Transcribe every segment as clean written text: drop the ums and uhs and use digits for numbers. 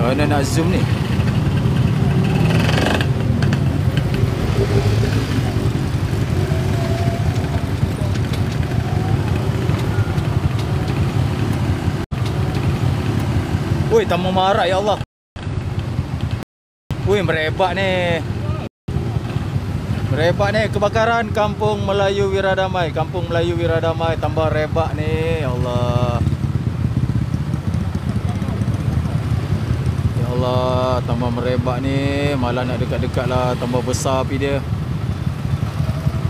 Mana nak zoom ni? Woi, Taman Marak, ya Allah. Woi, merebak ni. Merebak ni, kebakaran Kampung Melayu Wiradamai. Kampung Melayu Wiradamai tambah rebak ni, ya Allah. Ya Allah, tambah merebak ni. Malah nak dekat-dekat lah, tambah besar api dia.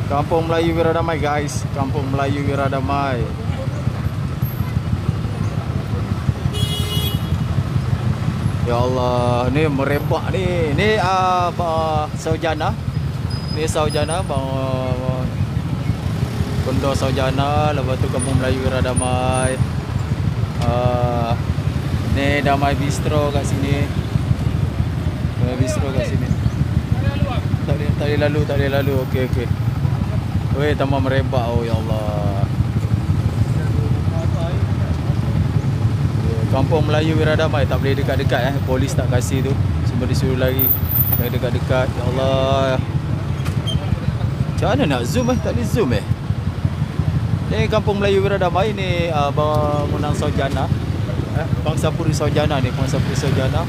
Kampung Melayu Wiradamai, guys. Kampung Melayu Wiradamai. Ya Allah, ni merebak ni. Ni Saujana. Ni Saujana, Kondo Saujana, lepas tu Kampung Melayu Wiradamai. Ni Damai Bistro kat sini. Damai Bistro kat sini. Tak boleh lalu. Okey. Weh, tambah merebak. Oh ya Allah. Kampung Melayu Wiradamai, tak boleh dekat-dekat polis tak kasih tu. Semua disuruh lari. Tak dekat-dekat. Ya Allah. Macam mana nak zoom tak boleh zoom Ni Kampung Melayu Wiradamai ni, bangunan Saujana. Bangsa Puri Saujana ni, Bangsa Puri Saujana.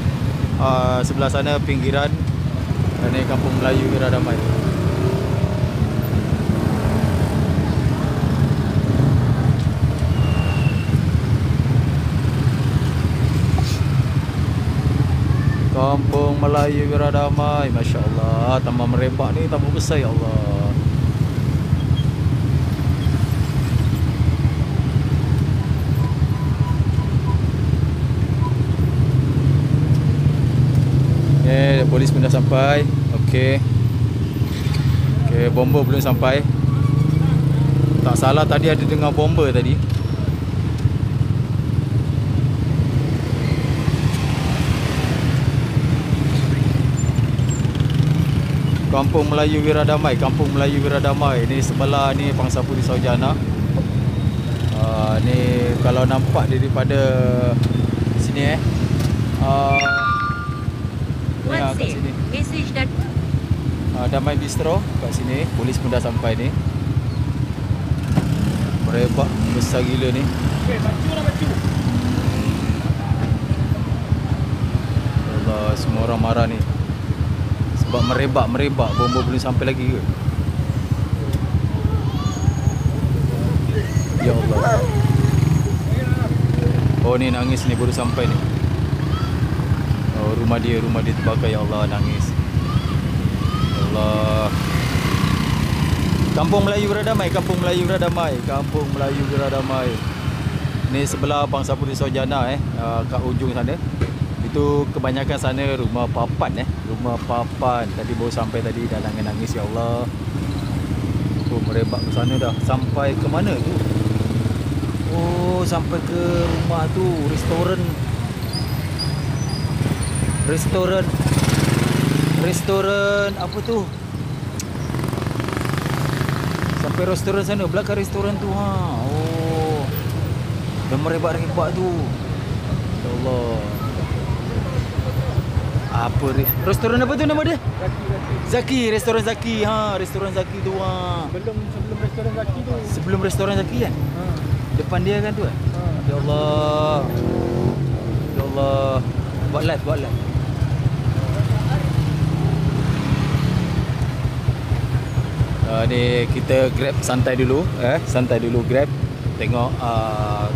Sebelah sana pinggiran. Ni Kampung Melayu Wiradamai. Kampung Melayu Wiradamai, Masya Allah. Tambah merebak ni, tambah besar, ya Allah. Polis pun dah sampai. Okey, bomba belum sampai. Tak salah tadi ada dengar bomba tadi. Kampung Melayu Wiradamai, Kampung Melayu Wiradamai. Ni sebelah ni Bangsa Puri Saujana. Ni kalau nampak daripada sini kat sini. Damai Bistro kat sini. Polis pun dah sampai ni. Merebak besar gila ni. Allah, semua orang marah ni. Sebab merebak, bomba belum sampai lagi ke? Ya Allah. Oh, ni nangis ni, baru sampai ni. Oh, rumah dia terbakar. Ya Allah, nangis. Ya Allah. Kampung Melayu Wiradamai, Kampung Melayu Wiradamai, Kampung Melayu Wiradamai. Ni sebelah Bangsa Puri Saujana kat ujung sana. Itu kebanyakan sana rumah papan rumah papan. Tadi baru sampai tadi, dah nangis. Ya Allah. Oh, merebak ke sana dah. Sampai ke mana tu? Oh, sampai ke rumah tu, restoran apa tu? Sampai restoran sana, belakang restoran tu. Oh, dah merebak-rebak tu. Ya Allah. Apa restoran apa tu nama dia? Zaki, restoran Zaki. Restoran Zaki tu. Sebelum restoran Zaki tu. Sebelum restoran Zaki kan? Depan dia kan tu. Ya Allah. Ya Allah. Buat live. Ni kita grab santai dulu, santai dulu grab. Tengok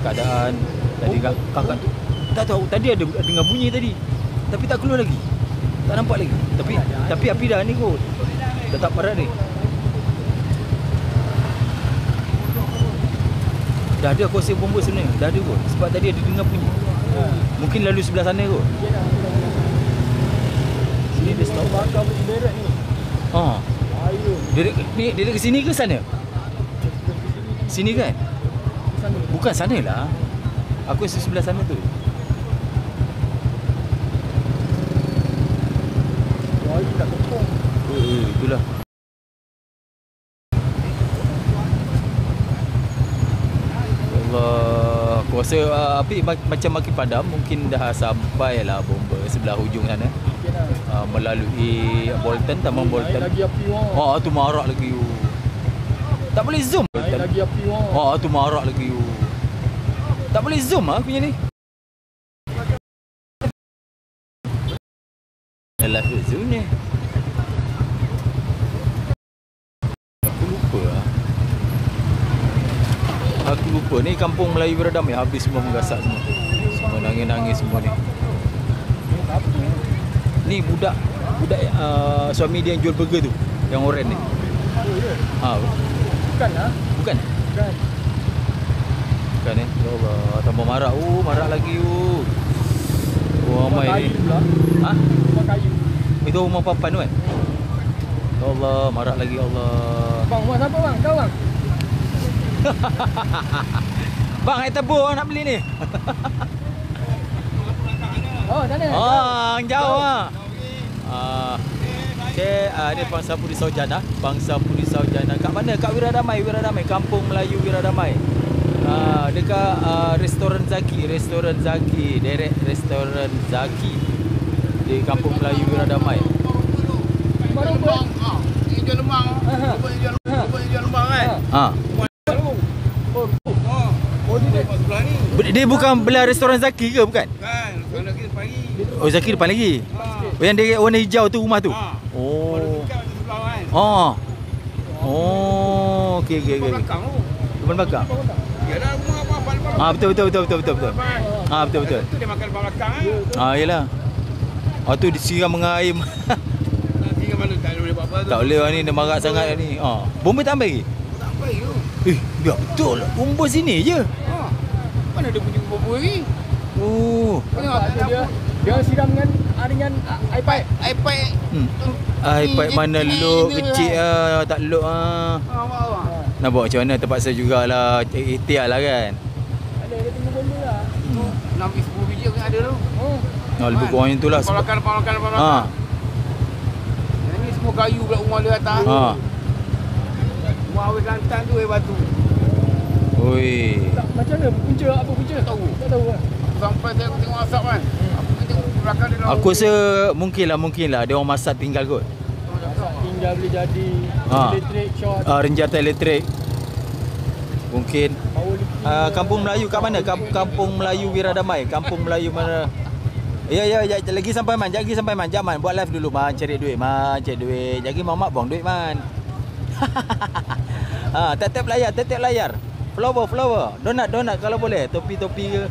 keadaan tadi kakak tu. Tak tahu, tadi ada dengar bunyi tadi. Tapi tak keluar lagi. Tak nampak lagi. Tapi api dah ni kot. Dah tak parat ni. Dah ada kuasa bomba sebenarnya. Dah ada kot. Sebab tadi ada dengar bunyi. Mungkin lalu sebelah sana kot. Sini dia stop. Bakar bendera ni. Dia ke sini ke sana? Sini kan? Bukan sana lah. Aku sebelah sana tu. Itulah. Allah, rasa api macam makin padam, mungkin dah sampai lah bomba sebelah hujung sana. Mungkin lah. Melalui Bolton, Taman Naik Bolton. lagi api orang. Tu marak lagi. Tak boleh zoom. Naik lagi api orang. Tu marak lagi. Tak boleh zoom aku punya ni. Alah zoom ni. Aku lupa lah. Aku lupa ni kampung Melayu Wiradamai habis semua menggasak semua. Semua nangis-nangis semua ni. Ni budak suami dia yang jual burger tu, yang oren ni. Bukan lah. Bukan. Bukan ya Allah, tambah marak. Marak lagi. Ramai ni. Rumah kayu. Itu rumah papan tu kan? Ya Allah, marak lagi Allah. Bang, rumah siapa bang? Kau bang? Bang, air tebur nak beli ni. Oh, sana. Jauh ah. Okay, ni Bangsa Puri Saujana. Bangsa Puri Saujana. Kat mana? Kat Wiradamai, Kampung Melayu Wiradamai. Dekat Restoran Zaki, Derek Restoran Zaki di Kampung Melayu Wiradamai. Rumah Hijau lemang. Rumput hijau lemang kan? Dia bukan belah Restoran Zaki ke bukan? Kan, kalau lagi pagi. Oh, Zaki depan lagi. Yang dia warna hijau tu rumah tu. Okey. Belakang tu. Depan belakang. Yalah rumah apa depan. Betul. Betul. Tu dia makan depan belakang kan. Yalah. Tu disiram dengan air. Nanti ke mana tak boleh buat apa tu. Tak boleh lah ni, dia marah sangat ni. Bomba tak ambil lagi? Tak baik tu. Ya betul. Bomba sini je. Mana dia punya bomba lagi? Tengok dia siram dengan air pipe. Air pipe. Air pipe mana load kecil lah. Tak load lah. Nak buat macam mana, terpaksa jugalah. Ikhtiar lah kan. Ada dia tunggu bomba lah. 6-10 biji kan ada tu. Lebih kurang macam tu lah. Belakang. Ini semua kayu pula rumah dia atas. Rumah awet lantan tu batu. Oi. Macam mana? Apa punca? Tak tahu lah. Sampai saya tengok asap kan. Aku tengok belakang dia. Aku rasa mungkin lah dia orang masak tinggal kot. Tinggal boleh jadi. Elektrik short. Renjatan elektrik. Mungkin. Power lifting. Kampung Melayu kat mana? Kampung Melayu Wiradamai. Kampung Melayu mana? Ya, lagi sampai man. Jap man. Buat live dulu man. Cari duit. Jagi mamak buang duit man. Tetep layar. Flower. Donat kalau boleh. Topi ke.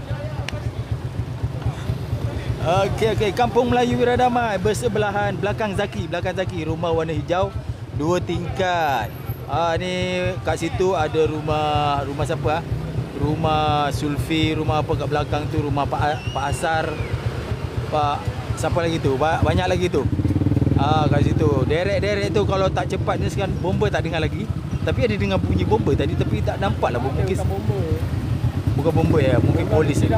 Okey. Kampung Melayu Wiradamai bersebelahan belakang Zaki. Rumah warna hijau 2 tingkat. Ni kat situ ada rumah siapa? Rumah Sulfi, rumah apa kat belakang tu, rumah Pak Asar. Pak siapa lagi tu? Banyak lagi tu. Kat situ. Derek tu kalau tak cepat ni sekarang bomba tak dengar lagi. Tapi ada dengar bunyi bomba tadi, tapi tak nampak lah bomba. Bukan bomba ya, mungkin polis ni.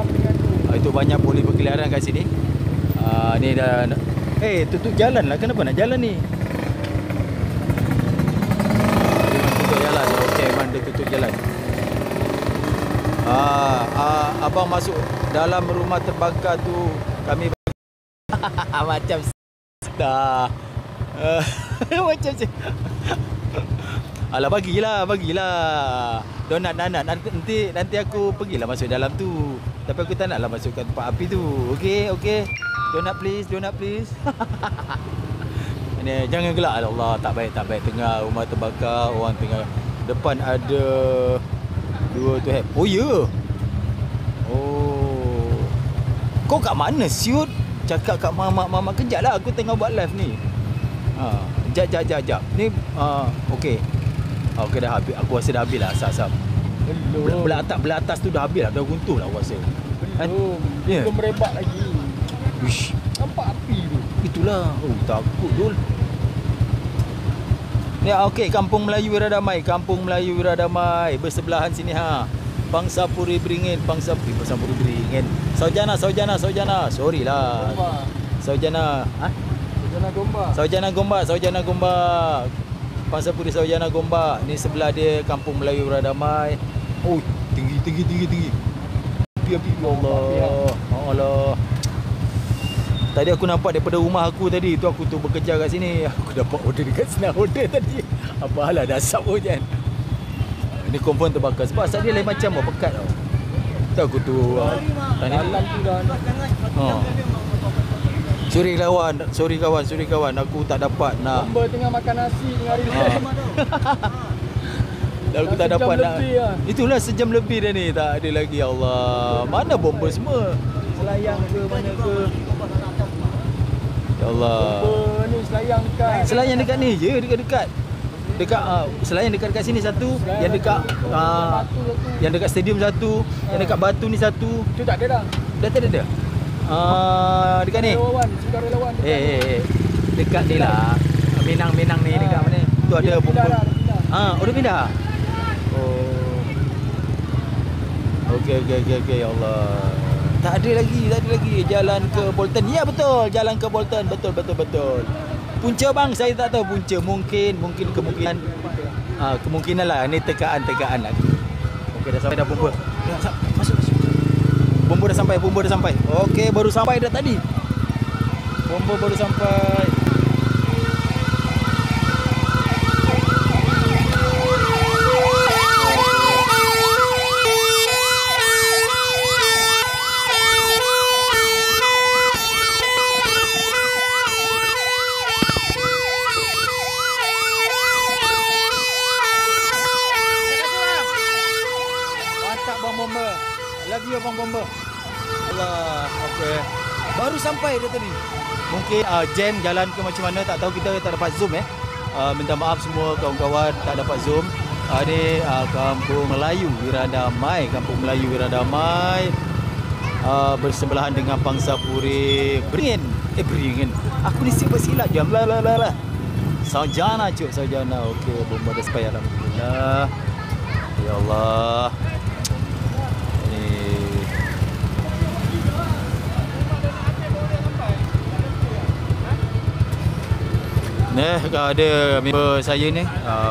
Itu banyak polis berkeliaran kat sini. Ni dah tutup jalan lah. Kenapa nak jalan ni? Tutup jalan. Okey, dia tutup jalan. Abang masuk dalam rumah terbakar tu, kami macam dah. Macam alah bagilah donat. Nanti aku pergilah masuk dalam tu. Tapi aku tak naklah masuk kat tempat api tu. Okey. Donat please. Ni jangan gelak Allah, tak baik. Tengah rumah terbakar, orang tengah depan ada 2 tu Oh ya. Kau kat mana siut? Cakap kat mamak kejap lah, aku tengah buat live ni. Jap. Ni okey. Okey dah habis. Aku rasa dah habis lah asap. Belah atas tu dah habis lah. Dah runtuh lah aku rasa. Belum merebak lagi. Wish. Nampak api tu. Itulah. Takut dul. Ni okey, Kampung Melayu Wiradamai. Bersebelahan sini Bangsa Puri Beringin. Saujana. Sorry lah. Saujana. Saujana Gombak. Bangsa Puri Saujana Gombak. Ni sebelah dia Kampung Melayu Wiradamai. Tinggi. api. Allah. Allah. Tadi aku nampak daripada rumah aku tadi tu, aku tu bekerja kat sini. Aku dapat order dekat Senang Order tadi. Apalah dah asap pun kan. Ini confirm terbakar sebab asap dia lain macam pekat tau. Tu aku tu Dalam tu dah. Sorry kawan, aku tak dapat nak. Bomba tengah makan nasi tengah relax. Dan aku tak dapat nak. Lah. Itulah sejam lebih dah ni, tak ada lagi. Allah. Mana bomba semua? Selayang ke mana ke? Ya Allah. Bomba ni selayang dekat. Selayang dekat ni je, dekat-dekat. Dekat selayang dekat sini satu, yang dekat yang dekat stadium satu, yang dekat batu ni satu. Tu tak ada dah. Dah tak ada. Dekat ni. Relawan. Dekat ni lah. Minang ni dekat mana? Tu ada bomba. Udah pindah. Oh. Okey. Ya Allah. Tak ada lagi. Jalan ke Bolton. Ya betul, jalan ke Bolton. Betul. Punca bang, saya tak tahu punca. Kemungkinan lah. Ini tekaan lah. Okey, dah sampai dah bomba. Masuk. Bomba dah sampai. Okey, baru sampai dah tadi. Bomba baru sampai. Lagi abang bomba. Allah, okey. Baru sampai dia tadi. Mungkin jam jalan ke macam mana, tak tahu, kita tak dapat zoom minta maaf semua kawan-kawan tak dapat zoom. Ni Kampung Melayu Wiradamai, bersebelahan dengan Pangsapuri Beringin. Aku ni silap je. Saujana. Okey, bomba dah sampai, alhamdulillah. Ya Allah. Ada member saya ni,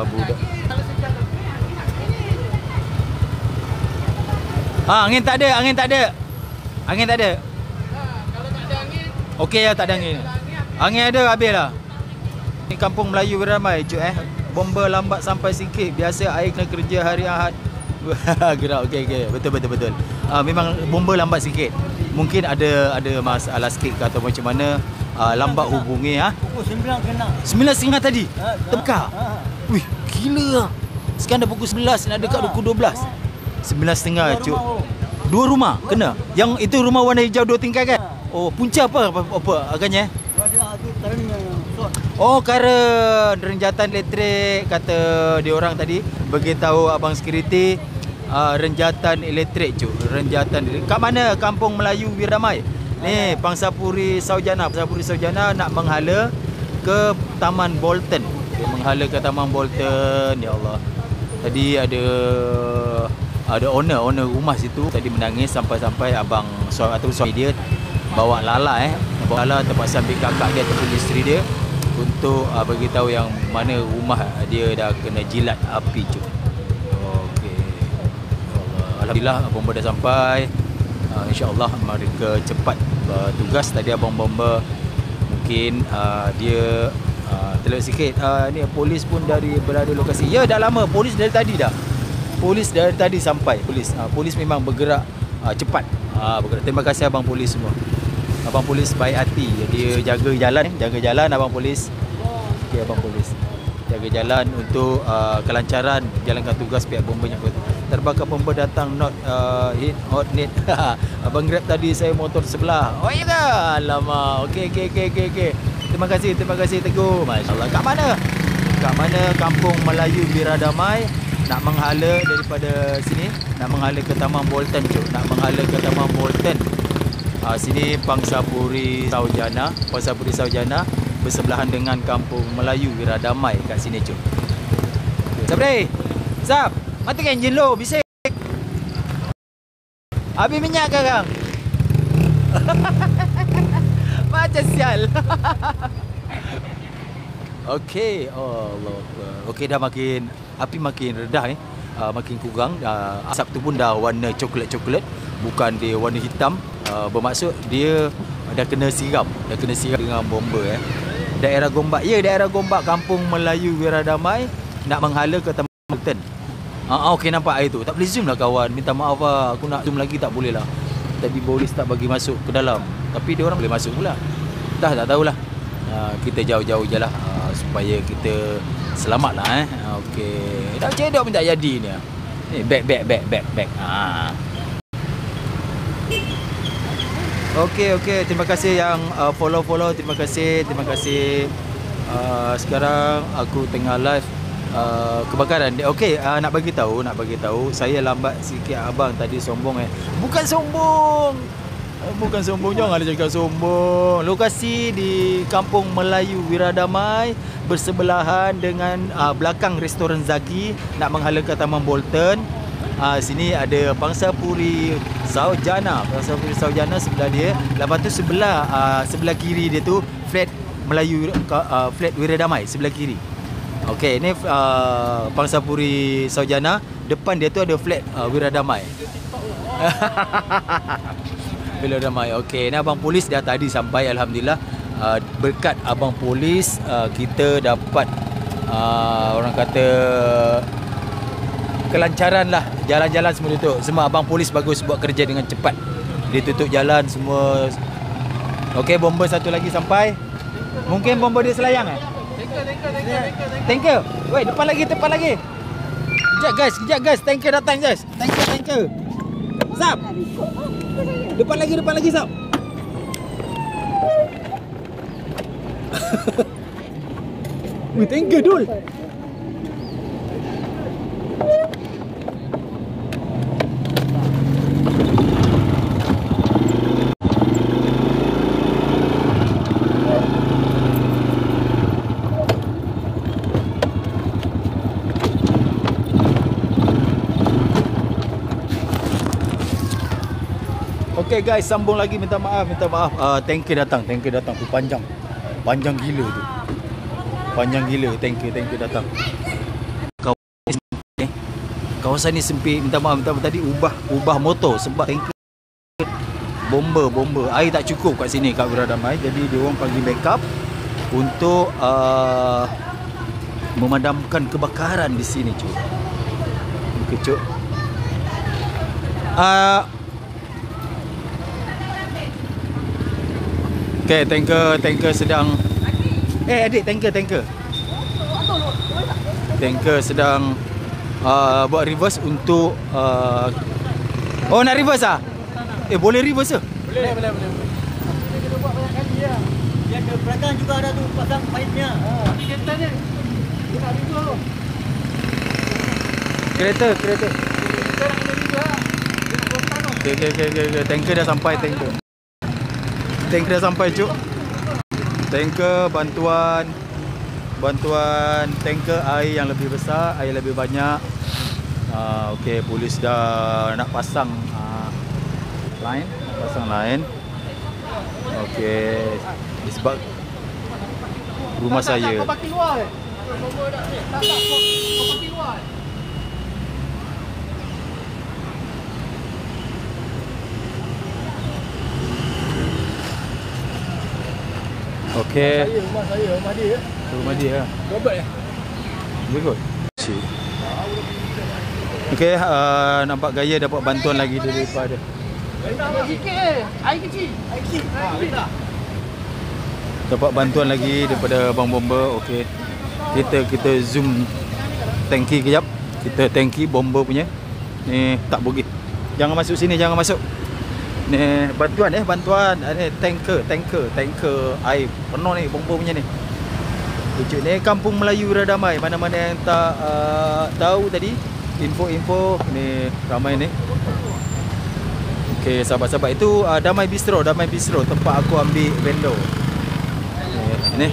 budak. Angin tak ada. Kalau tak ada angin. Okey ya, tak ada angin. Angin ada, habis lah. Ni Kampung Melayu Wiradamai, bomba lambat sampai sikit. Biasa air kena kerja hari Ahad. Gerak, okey. Betul. Memang bomba lambat sikit. Mungkin ada masalah sikit ke atau macam mana. Lambat hubungi. Pukul 9 kena. 9.30 tadi? Terbakar? Wih, gila lah. Sekarang dah pukul 11, nak dekat pukul 12. 9.30 cuk. 2 rumah kena? Yang itu rumah warna hijau 2 tingkat kan? Oh, punca apa agaknya? Oh, karen renjatan elektrik, kata dia orang tadi. Beritahu abang security, renjatan elektrik cuk. Kat mana Kampung Melayu Wiradamai? Ni Pangsapuri Saujana nak menghala ke Taman Bolton. Ya Allah. Tadi ada owner rumah situ tadi menangis sampai abang suami dia bawa Lala terpaksa ambil kakak dia ataupun isteri dia untuk beritahu yang mana rumah dia dah kena jilat api cuk. Okey. Alhamdulillah bomba dah sampai. InsyaAllah mereka cepat tugas. Tadi abang bomba mungkin dia terlalu sikit. Ni polis pun berada lokasi. Ya, dah lama. Polis dari tadi sampai. Polis memang bergerak cepat. Terima kasih abang polis semua. Abang polis baik hati. Dia jaga jalan abang polis. Okey, abang polis jaga jalan untuk kelancaran jalankan tugas pihak bombanya. Terbakar bomba datang not hit hot net. Abang Grab tadi saya motor sebelah. Oh iya ke? Alamak. Okey. Terima kasih Teguh. Masya-Allah. Kat mana Kampung Melayu Wiradamai nak menghala daripada sini, nak menghala ke Taman Bolton cuk. Sini Pangsapuri Saujana bersebelahan dengan Kampung Melayu Wiradamai kat sini cuk. Sabri. Sap. Matikan enjin low, bising. Habis minyak sekarang. Macam sial. Okey, Allah. Okey, dah api makin redah ni. Makin kurang. Asap tu pun dah warna coklat. bukan dia warna hitam, bermaksud dia dah kena siram dengan bomba Daerah Gombak, daerah Gombak, Kampung Melayu Wiradamai, nak menghala ke Taman Bolton. Okey, nampak air tu. Tak boleh zoom lah kawan. Minta maaf lah. Aku nak zoom lagi tak boleh lah. Tadi polis tak bagi masuk ke dalam. Tapi dia orang boleh masuk pula. Dah tak tahulah. Kita jauh-jauh je lah, supaya kita selamat lah Okey. Dah cedok pun tak jadi ni. Back. Okey. Terima kasih yang follow. Terima kasih. Sekarang aku tengah live kebakaran. Okey, nak bagi tahu, saya lambat sikit. Abang tadi sombong Bukan sombong, jangan cakap sombong. Lokasi di Kampung Melayu Wiradamai, bersebelahan dengan belakang restoran Zaki, nak menghala ke Taman Bolton. Sini ada Pangsapuri Saujana sebelah dia. Lepas tu sebelah kiri dia tu flat Melayu, flat Wiradamai sebelah kiri. Okey, ni Pangsapuri Saujana. Depan dia tu ada flat Wiradamai. Wiradamai. Okey, ni abang polis dah tadi sampai, alhamdulillah. Berkat abang polis, kita dapat orang kata kelancaran lah. Jalan-jalan semua tutup. Semua abang polis bagus buat kerja dengan cepat. Dia tutup jalan semua. Okey, bomba satu lagi sampai. Mungkin bomba dia selayang Tanker. Wait, depan lagi. Kejap guys. Tanker datang guys. Tanker. Sap. Depan lagi Sap. Tanker dul. Okey guys, sambung lagi. Minta maaf. Tanker datang tu panjang gila tu. Tanker datang. Kawasan ni sempit. Minta maaf tadi ubah motor sebab tanker bomba. Air tak cukup kat sini kat Wiradamai. Jadi dia orang panggil backup untuk memadamkan kebakaran di sini cuy. Okay, tanker sedang adik, tanker sedang buat reverse untuk nak reverse boleh reverse ke? Boleh. Dia kena buat banyak kali lah. Yang ke belakang juga ada tu pasang paipnya. Tapi kereta dia nak reverse. Kereta Kita nak kena reverse lah. Dia nak rotan tu. Okay. Tanker dah sampai. Tanker dah sampai cuk. Tanker bantuan tanker air yang lebih besar, air lebih banyak. Okey, polis dah nak pasang line. Okey, di sebab rumah saya. Kau parking luar Tak, kau parking luar. Okey. Rumah dia. Rumah dia. Robert Good. Okey, nampak gaya dapat bantuan lagi daripada. Tambah sikit air kecil. Dapat bantuan lagi daripada abang bomba. Okey. Kita zoom tangki kejap. Kita tangki bomba punya. Ni tak boleh. Jangan masuk sini, jangan masuk. Ni bantuan ni tanker air penuh ni bomba punya ni. Lucu ni Kampung Melayu Wiradamai. Mana-mana yang tak tahu tadi info ni ramai ni. Okey, sahabat-sahabat, itu Damai Bistro tempat aku ambil vendor. Ni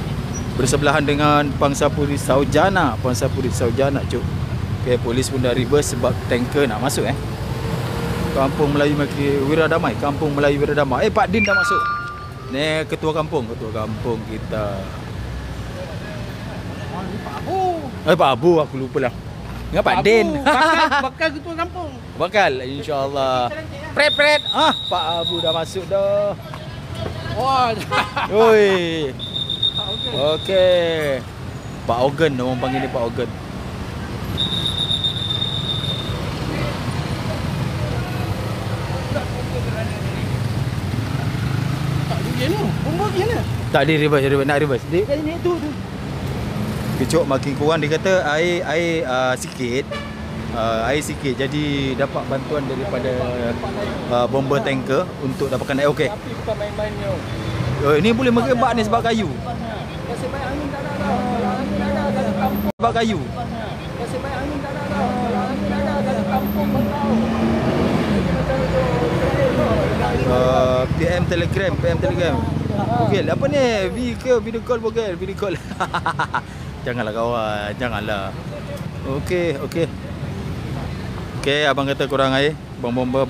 bersebelahan dengan Pangsapuri Saujana cuk. Okey, polis pun dah reverse sebab tanker nak masuk Kampung Melayu Wiradamai. Pak Din dah masuk. Ni ketua kampung kita. Pak Abu aku lupa lah. Ingat Pak Din. Bakal ketua kampung. Bakal, insya-Allah. Pret. Pak Abu dah masuk dah. Wah. Oi. Okey. Pak Organ, orang panggil dia Pak Organ. Tak dia ni. Bomba dia ni. Tak ada reverse, nak reverse. Dia kat sini tu. Kecok makin kurang, dia kata air sikit. Air sikit, jadi dapat bantuan daripada bomber tanker untuk dapatkan air. Okey. Tapi bukan main-main ni. Ini boleh merebak ni sebab kayu. Nasib baik angin tak ada. Angin ada dari kampung. Sebab kayu. Nasib baik angin tak ada. Angin ada dari kampung Bangau. PM Telegram. Okey, apa ni? Video call Bogel, video call. Janganlah kawan, janganlah. Okey. Okey, abang kata kurang air. Bang bomba.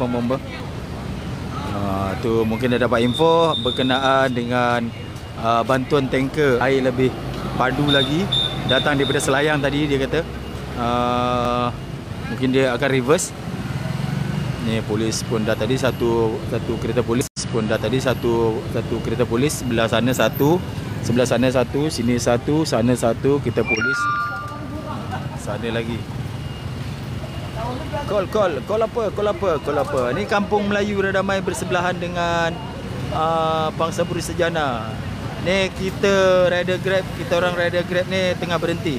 Tu mungkin dah dapat info berkenaan dengan bantuan tanker air lebih padu lagi datang daripada Selayang tadi, dia kata. Mungkin dia akan reverse. Ni polis pun dah tadi satu kereta polis pun dah tadi satu kereta polis, sebelah sana satu, sini satu, sana satu kereta polis. Sana lagi. Call apa? Ni kampung Melayu Radamai bersebelahan dengan Pangsapuri Sejana. Ni kita orang rider Grab ni tengah berhenti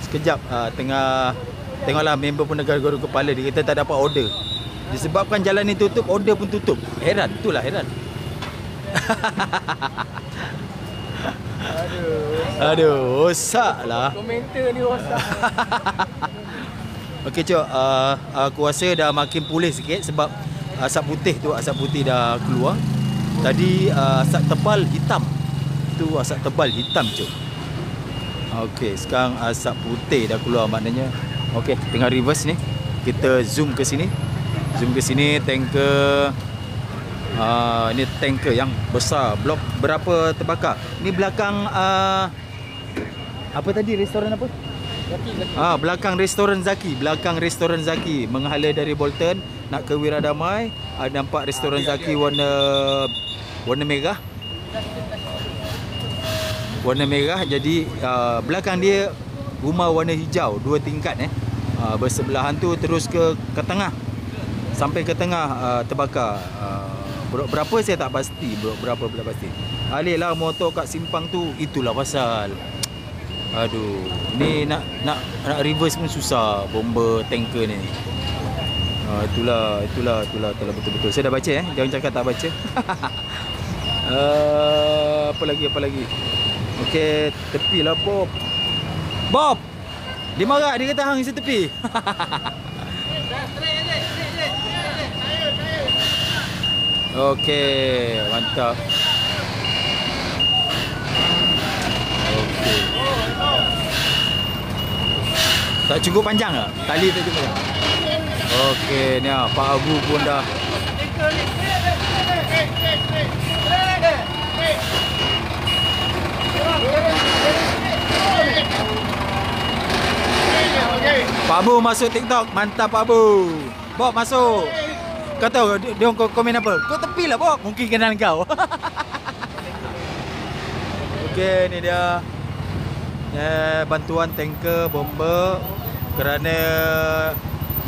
sekejap, tengah tengoklah member pun negara kepala dia kata tak dapat order. Disebabkan jalan ni tutup, order pun tutup. Heran, itulah heran. Aduh, rosaklah. Komentar ni rosak. Okey cok, aku rasa dah makin pulih sikit sebab asap putih dah keluar. Tadi asap tebal hitam. Tu asap tebal hitam cok. Okey, sekarang asap putih dah keluar, maknanya okey, tengah reverse ni. Kita zoom ke sini. Tanker ini tanker yang besar. Blok berapa terbakar? Ni belakang apa tadi, restoran apa? Zaki. Belakang restoran Zaki menghala dari Bolton nak ke Wiradamai. Nampak restoran Zaki warna merah. Jadi belakang dia rumah warna hijau 2 tingkat bersebelahan tu, terus ke tengah. Sampai ke tengah terbakar. Berapa saya tak pasti, berapa pasti. Alihlah motor kat simpang tu, itulah pasal. Aduh, ni nak reverse pun susah bomba tanker ni. Itulah betul-betul. Saya dah baca jangan cakap tak baca. Apa lagi? Okey, tepilah Bob. Dia marah, dia kata hang isi tepi. Okey, mantap. Okey. Tak cukup panjang ke? Tali tak cukup panjang. Okey, ni Pak Abu pun dah. Pak Abu masuk TikTok. Mantap Pak Abu. Bob masuk. Kau tahu dia orang komen apa? Kau tepilah Bob. Mungkin kenal kau. Okey, ni dia. Bantuan tanker bomber kerana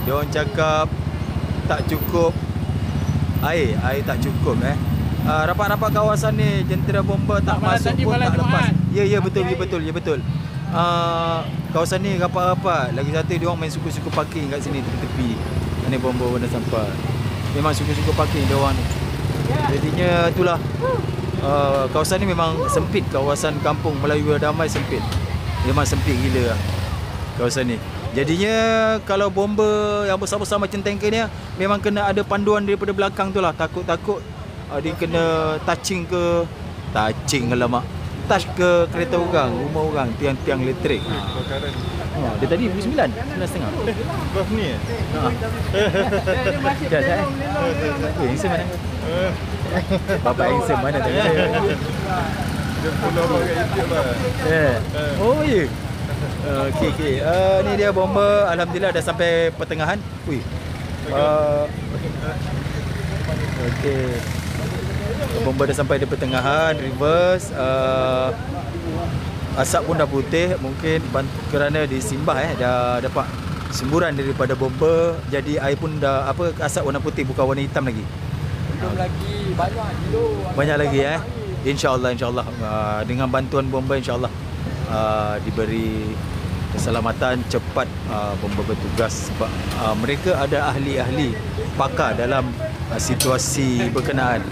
dia orang cakap tak cukup air tak cukup rapat-rapat kawasan ni jentera bomber tak masuk pun tak lepas. Ya betul. Kawasan ni rapat-rapat. Lagi satu dia orang main suku-suku parking kat sini tepi-tepi. Ni bomber dah sampai. Memang suku-suku parking dia orang ni. Jadinya itulah. Kawasan ni memang sempit. Kawasan kampung Melayu Radamai sempit. Memang sempit gila lah kawasan ni. Jadinya kalau bomber yang besar-besar macam tanker ni memang kena ada panduan daripada belakang tu lah. Takut-takut dia kena touch ke kereta orang, rumah orang, tiang-tiang elektrik. Dia tadi pukul 9, 9.30. Baf ni Handsome mana? Bapak handsome mana tadi saya? Dia follow pakai YouTube lah. Oh ya. Okey. Ni dia bomber. Alhamdulillah dah sampai pertengahan. Okey. Bomba dah sampai di pertengahan, reverse. Asap pun dah putih, mungkin kerana disimbah dah dapat semburan daripada bomba, jadi air pun dah asap warna putih bukan warna hitam lagi. Belum lagi banyak kilo. Banyak lagi InsyaAllah dengan bantuan bomba insyaAllah diberi keselamatan cepat bomba bertugas sebab mereka ada ahli-ahli pakar dalam situasi berkenaan.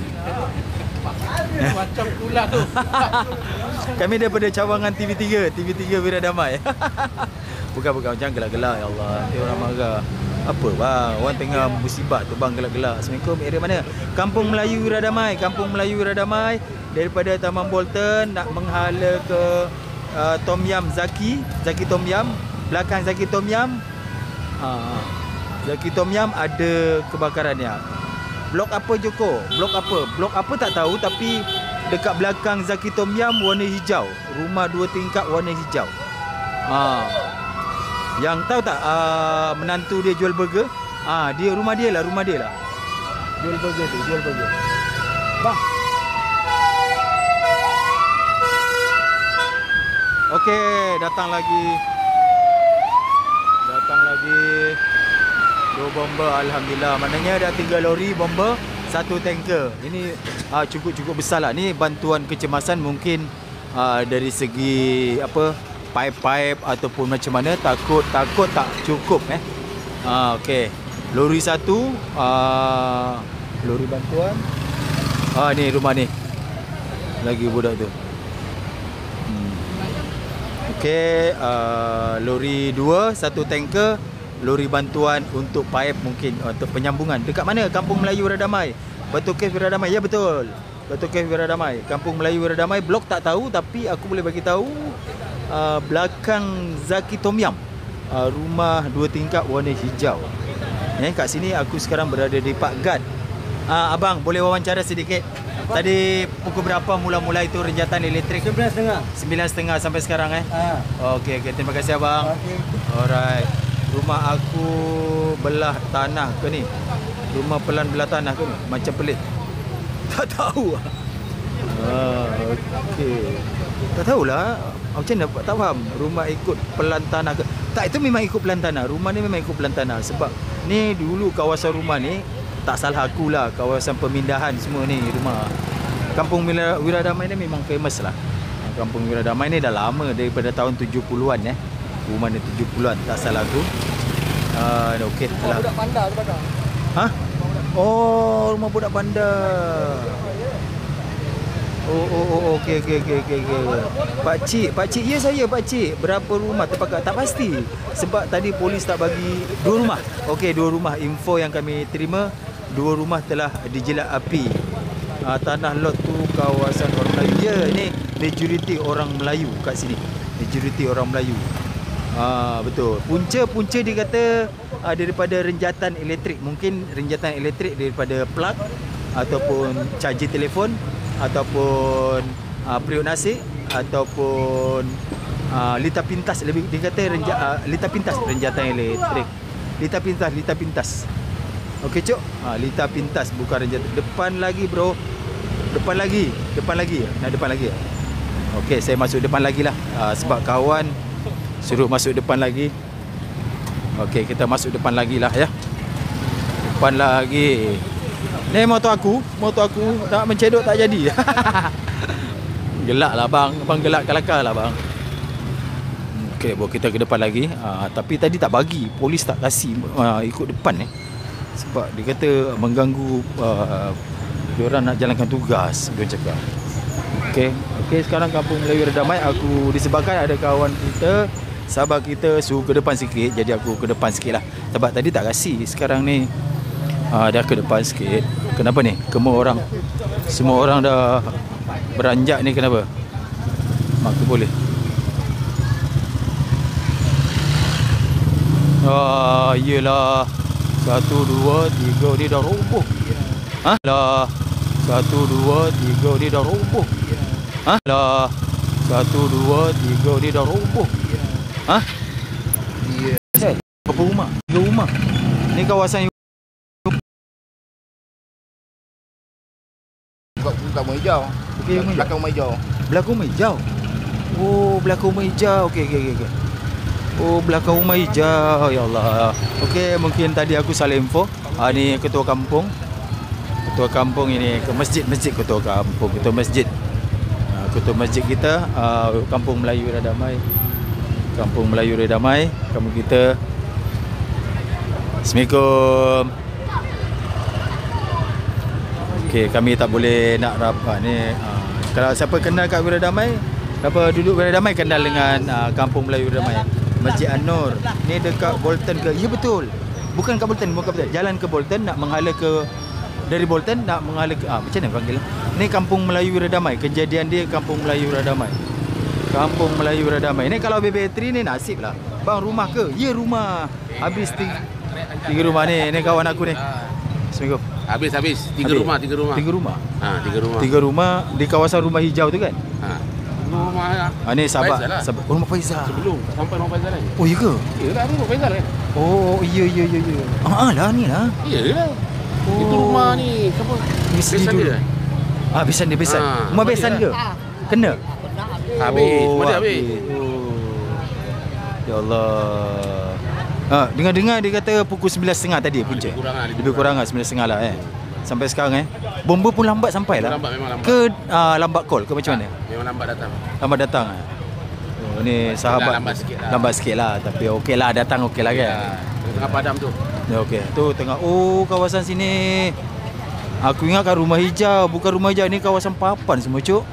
Macam pula tu. Kami daripada cawangan TV3 Wira Damai. Bukan jangan gelak-gelak ya Allah. Nanti orang marah. Apa bang? Orang tengah musibah tu bang gelak-gelak. Assalamualaikum. Area mana? Kampung Melayu Wira Damai. Kampung Melayu Wira Damai daripada Taman Bolton nak menghala ke Tom Yam Zaki Tom Yam. Belakang Zaki Tom Yam. Zaki Tom Yam ada kebakarannya. Blok apa Joko? Blok apa tak tahu, tapi dekat belakang Zaki Tom Yam warna hijau. Rumah 2 tingkat warna hijau. Yang tahu tak menantu dia jual burger? Dia rumah dia lah. Jual burger. Bang. Okey, datang lagi 2 bomba, alhamdulillah. Maknanya ada 3 lori bomba, 1 tanker. Ini cukup besar lah. Ni bantuan kecemasan mungkin dari segi pipe ataupun macam mana, takut tak cukup okey. Lori 1 lori bantuan. Ni rumah ni. Lagi budak tu. Okey, lori 2, 1 tanker, lori bantuan untuk pipe mungkin untuk penyambungan. Dekat mana? Kampung Melayu Wira Damai. Batu Cave Wira Damai. Ya betul. Batu Cave Wira Damai. Kampung Melayu Wira Damai. Blok tak tahu tapi aku boleh bagi tahu belakang Zaki Tom Yam. Rumah 2 tingkat warna hijau. Kat sini aku sekarang berada di Park Guard. Abang boleh wawancara sedikit? Tadi pukul berapa mula-mula itu renjatan elektrik? 9.30 sampai sekarang Okey, terima kasih abang. Alright. Rumah aku belah tanah ke ni? Rumah pelan belah tanah ke ni? Macam pelik. Tak tahu. Okey. Tak tahulah. Macam mana tak faham. Rumah ikut pelan tanah ke? Tak, itu memang ikut pelan tanah. Rumah ni memang ikut pelan tanah. Sebab ni dulu kawasan rumah ni, tak salah aku lah, kawasan pemindahan semua ni rumah. Kampung Wira Damai ni memang famous lah. Kampung Wira Damai ni dah lama, daripada tahun 70-an Rumah ni 70-an, tak salah aku. Okey. Rumah budak panda tu pada. Rumah budak panda. Okey. Pak cik, ya saya pak cik. Berapa rumah terbakar? Tak pasti. Sebab tadi polis tak bagi 2 rumah. Okey, 2 rumah. Info yang kami terima, 2 rumah telah dijelat api. Tanah lot tu kawasan orang Melayu. Ya, ni majoriti orang Melayu kat sini. Majoriti orang Melayu. Betul. Punca dia kata daripada renjatan elektrik. Mungkin renjatan elektrik daripada plug ataupun charger telefon ataupun periuk nasi ataupun litar pintas. Lebih dia kata litar pintas renjatan elektrik. Litar pintas. Okey cok. Litar pintas bukan renjatan. Depan lagi bro. Depan lagi. Nak depan lagi. Okey, saya masuk depan lagi lah. Sebab kawan suruh masuk depan lagi. Okey, kita masuk depan lagi lah ya. Depan lagi. Ni motor aku tak mencedok tak jadi. Gelak lah bang. Abang gelak kelakar lah bang. Okey, bawa kita ke depan lagi. Tapi tadi tak bagi. Polis tak kasih ikut depan sebab dia kata mengganggu diorang nak jalankan tugas, dia cakap. Okey, sekarang Kampung Melayu Wira Damai. Aku disebabkan ada kawan kita, sahabat kita suruh ke depan sikit, jadi aku ke depan sikit lah. Sebab tadi tak kasih. Sekarang ni dah ke depan sikit. Kenapa ni? Semua orang dah beranjak ni, kenapa? Maka boleh. Yelah. 1, 2, 3 ni dah roboh. Lah. 1, 2, 3 ni dah roboh. Lah. 1, 2, 3 ni dah roboh. Berapa rumah? 3 rumah. Ni kawasan bukan rumah hijau. Okey, rumah hijau. Belakang rumah hijau. Belakang rumah hijau. Oh, belakang rumah hijau. Okey. Oh, belakang rumah hijau. Ya Allah. Okey, mungkin tadi aku salah info. Ni ketua kampung. Ketua kampung ini ke masjid ketua kampung, ketua masjid. Ketua masjid kita Kampung Melayu Radamai. Kampung Melayu Radamai. Kampung kita. Assalamualaikum. Okey, kami tak boleh nak rapat ni. Kalau siapa kenal kat Wiradamai, siapa duduk Wiradamai kenal dengan Kampung Melayu Wiradamai. Masjid An-Nur. Ni dekat Bolton ke? Ya betul. Bukan kat Bolton, bukan betul. Jalan ke Bolton nak menghala ke dari Bolton nak menghala ke macam mana panggil? Ni Kampung Melayu Wiradamai. Kejadian dia Kampung Melayu Wiradamai. Kampung Melayu Wiradamai. Ni kalau BB3 ni nasib lah. Bang, rumah ke? Ya, rumah. Habis tiga rumah ni. Ni kawan aku ni. Assalamualaikum. Habis. Tiga rumah. Tiga rumah. Tiga rumah. Tiga rumah di kawasan rumah hijau tu kan? Rumah Ni sahabat, Faizal lah. rumah Faizal. Sebelum sampai rumah Faizal lagi. Oh, ya ke? Iyalah rumah Faizal kan. Oh, ya. Lah ni lah. Iyalah. Itu rumah ni siapa? Besan dia. Besan dia, besan. Rumah besan ke? Kena? Habis. Rumah dia habis. Ya Allah. Dengar-dengar dia kata pukul 9.30 tadi punca. Lebih kurang lah 9.30 lah sampai sekarang Bomba pun lambat sampai lah. Memang lambat. Ke lambat call ke macam mana? Memang lambat datang. Lambat datang Oh, ni sahabat lambat sikit lah. Tapi okey lah, datang okey lah kan. Tengah padam tu. Ya, okey. Tu tengah kawasan sini. Aku ingat kat rumah hijau, bukan rumah hijau ni kawasan papan semua cuk.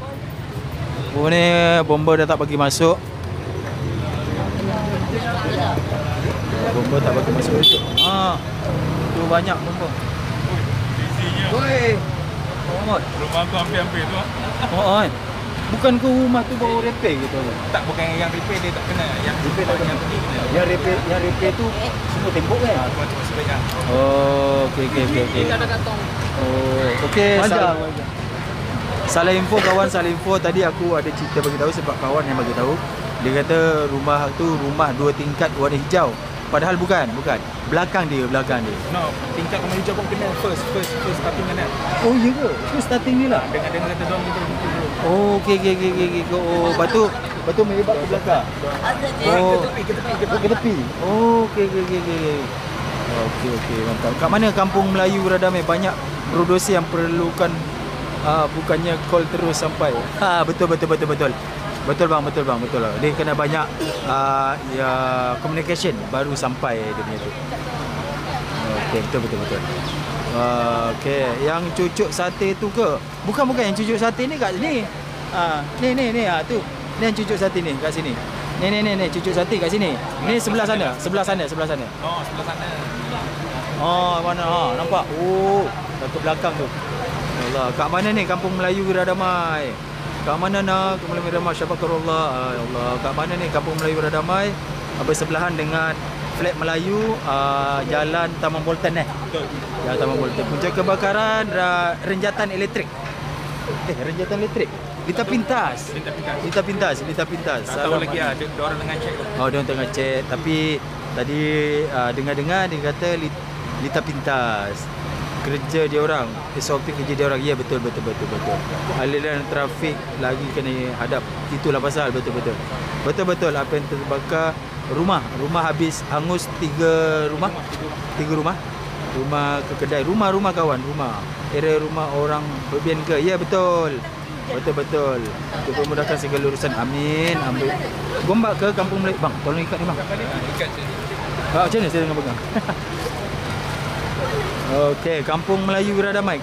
Oh ni bomba dah tak bagi masuk. Bomba tak bagi masuk cuk. Tu banyak bomba. Oi. Muhammad. Rumah aku hampir-hampir tu. Oh, bukan ke rumah tu baru repair gitu. Tak, bukan yang repair dia tak kena. Yang repair tak kena. pergi kena. Yang repair tu semua tembok kan? Aku cuma sebaiknya. Oh, okey. Dia ada kantong. Oh, okey. Salah info kawan, salah info. Tadi aku ada cerita bagi tahu sebab kawan yang bagi tahu. Dia kata rumah tu rumah 2 tingkat warna hijau. Padahal bukan. Belakang dia. No, tingkat rumah hijau pun kena first starting kena. Oh, ya ke? Itu starting ni lah. Dengan kata dorang kita dulu. Oh, okey. Oh, batu merebak ke belakang. Oh, ke tepi. Oh, okey. Okey, mantap. Kat mana Kampung Melayu Radamai banyak produksi yang perlukan bukannya call terus sampai. Betul. Betul bang. Dia kena banyak communication baru sampai dia punya tu. Okey, betul. Okey, yang cucuk sate tu ke? Bukan yang cucuk sate ni kat sini. Ni tu. Ni yang cucuk sate ni kat sini. Ni cucuk sate kat sini. Ni sebelah sana. Oh, sebelah sana. Oh, mana? Nampak? Oh, ke belakang tu. Allah, kat mana ni Kampung Melayu Radamai? Kat mana nak Kampung Melayu Radamai? Syabakarullah. Ya Allah, kat mana ni Kampung Melayu Radamai? Bersebelahan dengan flat Melayu, Jalan Taman Bolton Betul. Jalan Taman Bolton. Punca kebakaran renjatan elektrik. Renjatan elektrik. Lita pintas. Tak tahu lagi ada orang tengah check tu. Oh, dia tengah cek. Tapi tadi dengar-dengar dia kata lita pintas. Kerja dia orang, SOP kerja dia orang. Ya, betul. Aliran trafik lagi kena hadap. Itulah pasal betul. Betul apa yang terbakar. Rumah habis hangus 3 rumah. 3 rumah. Rumah ke kedai. Rumah kawan. Area rumah orang berbian ke. Ya, betul. Untuk memudahkan segala urusan. Amin. Ambil gombak ke Kampung Melayu. Bang, tolong ikat ni bang. Ikat je. Macam mana saya dengan pegang? Okey, Kampung Melayu Radamai.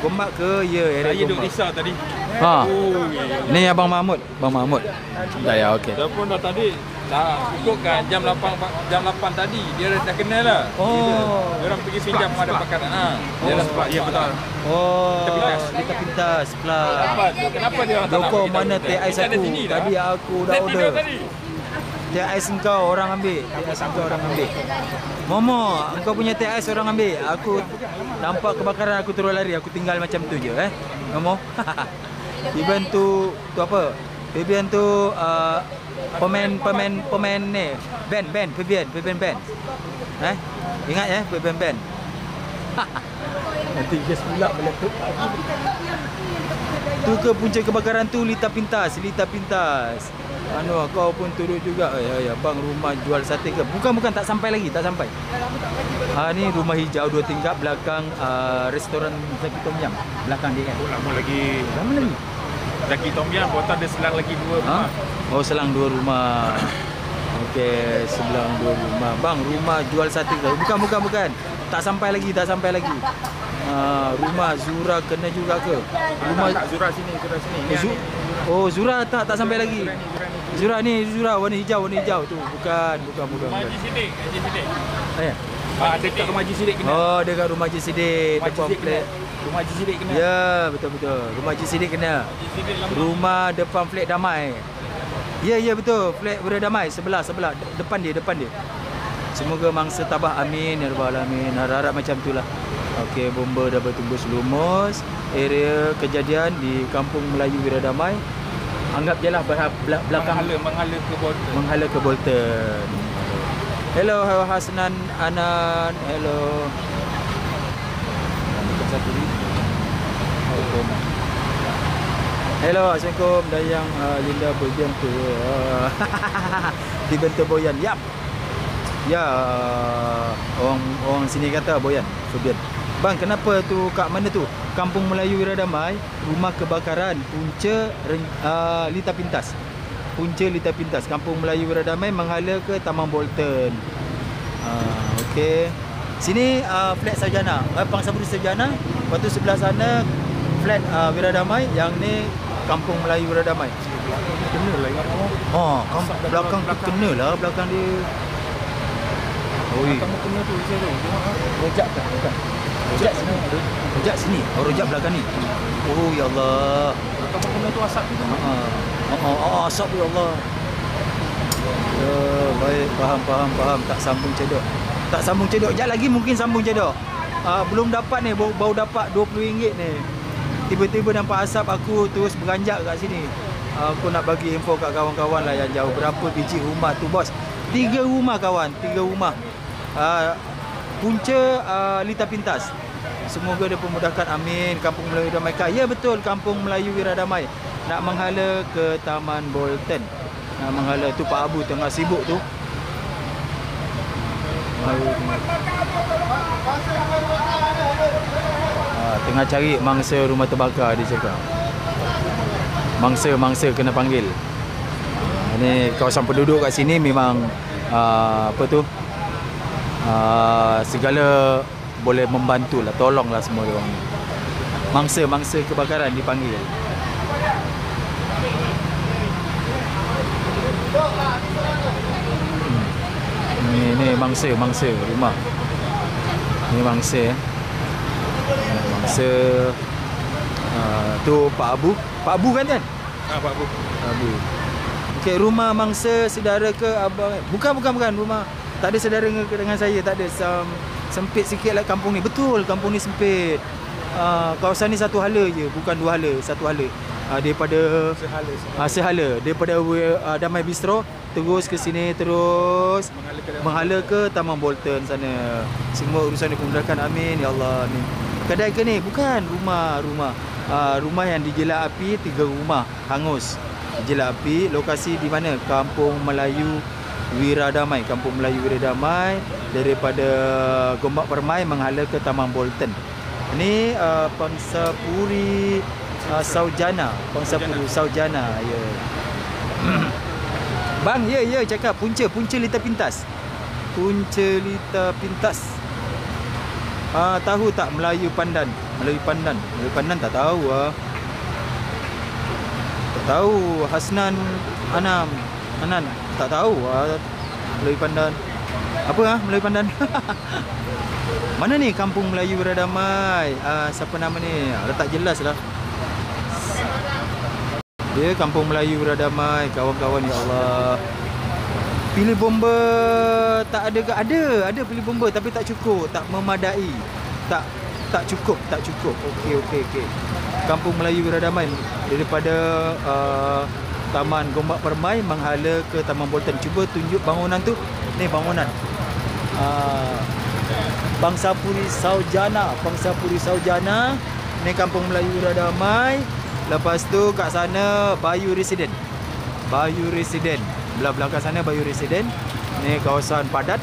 Gombak ke? Ya, area Saya duduk gombak. risau tadi. Ni Abang Mahmud. Ya, okey. Dah pun dah tadi. Ikutkan jam 8 tadi dia dah kenal lah. Oh. Dia orang pergi pinjam ada pakaran. Dia dah sebab. Ya, betul. Lita pintas pula. Kenapa dia orang tak nak Doko bagi tahu mana kita? teh ais Kita ada aku? sini dah. Tadi aku dah Dia order. tidur tadi. Teh ais engkau orang ambil. Momo, engkau punya teh ais orang ambil. Aku nampak kebakaran aku terus lari. Aku tinggal macam tu je Momo. Even tu apa? Fabian tu pemain ni. Band Fabian band. Ingat Fabian band. Nanti gas pula meletup. Tu ke punca kebakaran tu Lita Pintas. Anu kau pun turut juga. Ya bang, rumah jual sate ke? Bukan tak sampai lagi, tak sampai. Ni rumah hijau 2 tingkat belakang restoran Zaki Tom Yam. Belakang dia kan. Lama lagi. Zaki Tom Yam, kota ada selang lagi 2 rumah. Oh, selang 2 rumah. Okey, sebelah 2 rumah. Bang, rumah jual sate ke? Bukan. Tak sampai lagi. Rumah Zura kena juga ke? Rumah Zura sini. Oh, Zura tak sampai lagi. Zura warna hijau tu. Bukan. Rumah Haji Sidik. Dekat rumah Haji Sidik kena. Oh, dekat rumah Haji Sidik. Depan flat. Rumah Haji Sidik kena. Ya, betul. Rumah Haji Sidik kena. Rumah depan flat Damai. Ya, betul. Flat Wira Damai sebelah. Depan dia. Semoga mangsa tabah, amin ya rabbal alamin. Harap macam itulah. Okey, bomba dah bertembus lumus. Area kejadian di Kampung Melayu Wira Damai. Anggap je lah belakang menghala ke Bolton. Hello Hasnan Anan. Hello. Hello, Assalamualaikum. Dayang Linda Boyan tu. Dibentuk Boyan. Yap. Ya, orang sini kata Boyan, Fabian. Bang, kenapa tu kat mana tu? Kampung Melayu Wira Damai, rumah kebakaran, punca Lita Pintas. Kampung Melayu Wira Damai menghala ke Taman Bolton. Okey. Sini flat Sarjana, Pangsapuri Sarjana. Lepas tu sebelah sana flat Wira Damai, yang ni Kampung Melayu Wira Damai. Kenalah ingat kamu. Belakang tu kenalah, belakang dia. Oi. Kamu kena tu saya tu. Rojak tak? Bukan. Rojak sini. Rojak belakang ni. Oh ya Allah. Kamu kena tu asap tu. Asap ya Allah. Ya, baik, faham. Tak sambung cedok. Sekejap lagi mungkin sambung cedok. Belum dapat ni, baru dapat RM20 ni. Tiba-tiba nampak asap, aku terus beranjak kat sini. Aku nak bagi info kat kawan-kawan lah yang jauh. Berapa biji rumah tu bos? 3 rumah kawan, 3 rumah. Punca Lita Pintas. Semoga dia pemudahkan, amin. Kampung Melayu Wira Damai. Ya betul, Kampung Melayu Wira Damai. Nak menghala ke Taman Bolton. Nak menghala tu Pak Abu tengah sibuk tu. Tengah cari mangsa rumah terbakar, dia cakap. Mangsa kena panggil. Ini kawasan penduduk kat sini memang segala boleh membantu lah, tolong lah semua orang ni. Mangsa kebakaran dipanggil. Ni mangsa rumah. Ni mangsa tu Pak Abu kan? Pak Abu. Okey, rumah mangsa saudara ke abang? Bukan rumah. Tak ada saudara dengan saya, tak ada. Sempit sikit lah kampung ni. Betul, kampung ni sempit. Kawasan ni satu hala je, bukan 2 hala, satu hala. Daripada sehala. Daripada Damai Bistro terus ke sini, terus menghala ke Taman Bolton sana. Semua urusan dimudahkan, amin ya Allah, amin. Kedai ke ni? Bukan, rumah. Rumah yang dijelak api, 3 rumah hangus. Jelak api, lokasi di mana? Kampung Melayu Wira Damai. Kampung Melayu Wira Damai, daripada Gombak Permai menghala ke Taman Bolton. Ini Pangsapuri Sarjana. Ya. Bang, ya cakap punca Lita Pintas. Tahu tak Melayu Pandan? Melayu Pandan tak tahu ah. Tak tahu. Hasnan Anan tak tahu Melayu Pandan. Apa Melayu Pandan? Mana ni Kampung Melayu Wira Damai? Siapa nama ni? Tak jelas lah. Dia Kampung Melayu Wira Damai, kawan-kawan, ya Allah. Pilih bomba tak ada ke? Ada pilih bomba tapi tak cukup, tak memadai. Tak cukup. Okey. Kampung Melayu Wira Damai daripada Taman Gombak Permai menghala ke Taman Bolton. Cuba tunjuk bangunan tu. Ni bangunan. Pangsapuri Saujana. Pangsapuri Saujana. Ni Kampung Melayu Wiradamai. Lepas tu kat sana Bayu Residen. Bayu Residen. Belah belakang sana Bayu Residen. Ni kawasan padat.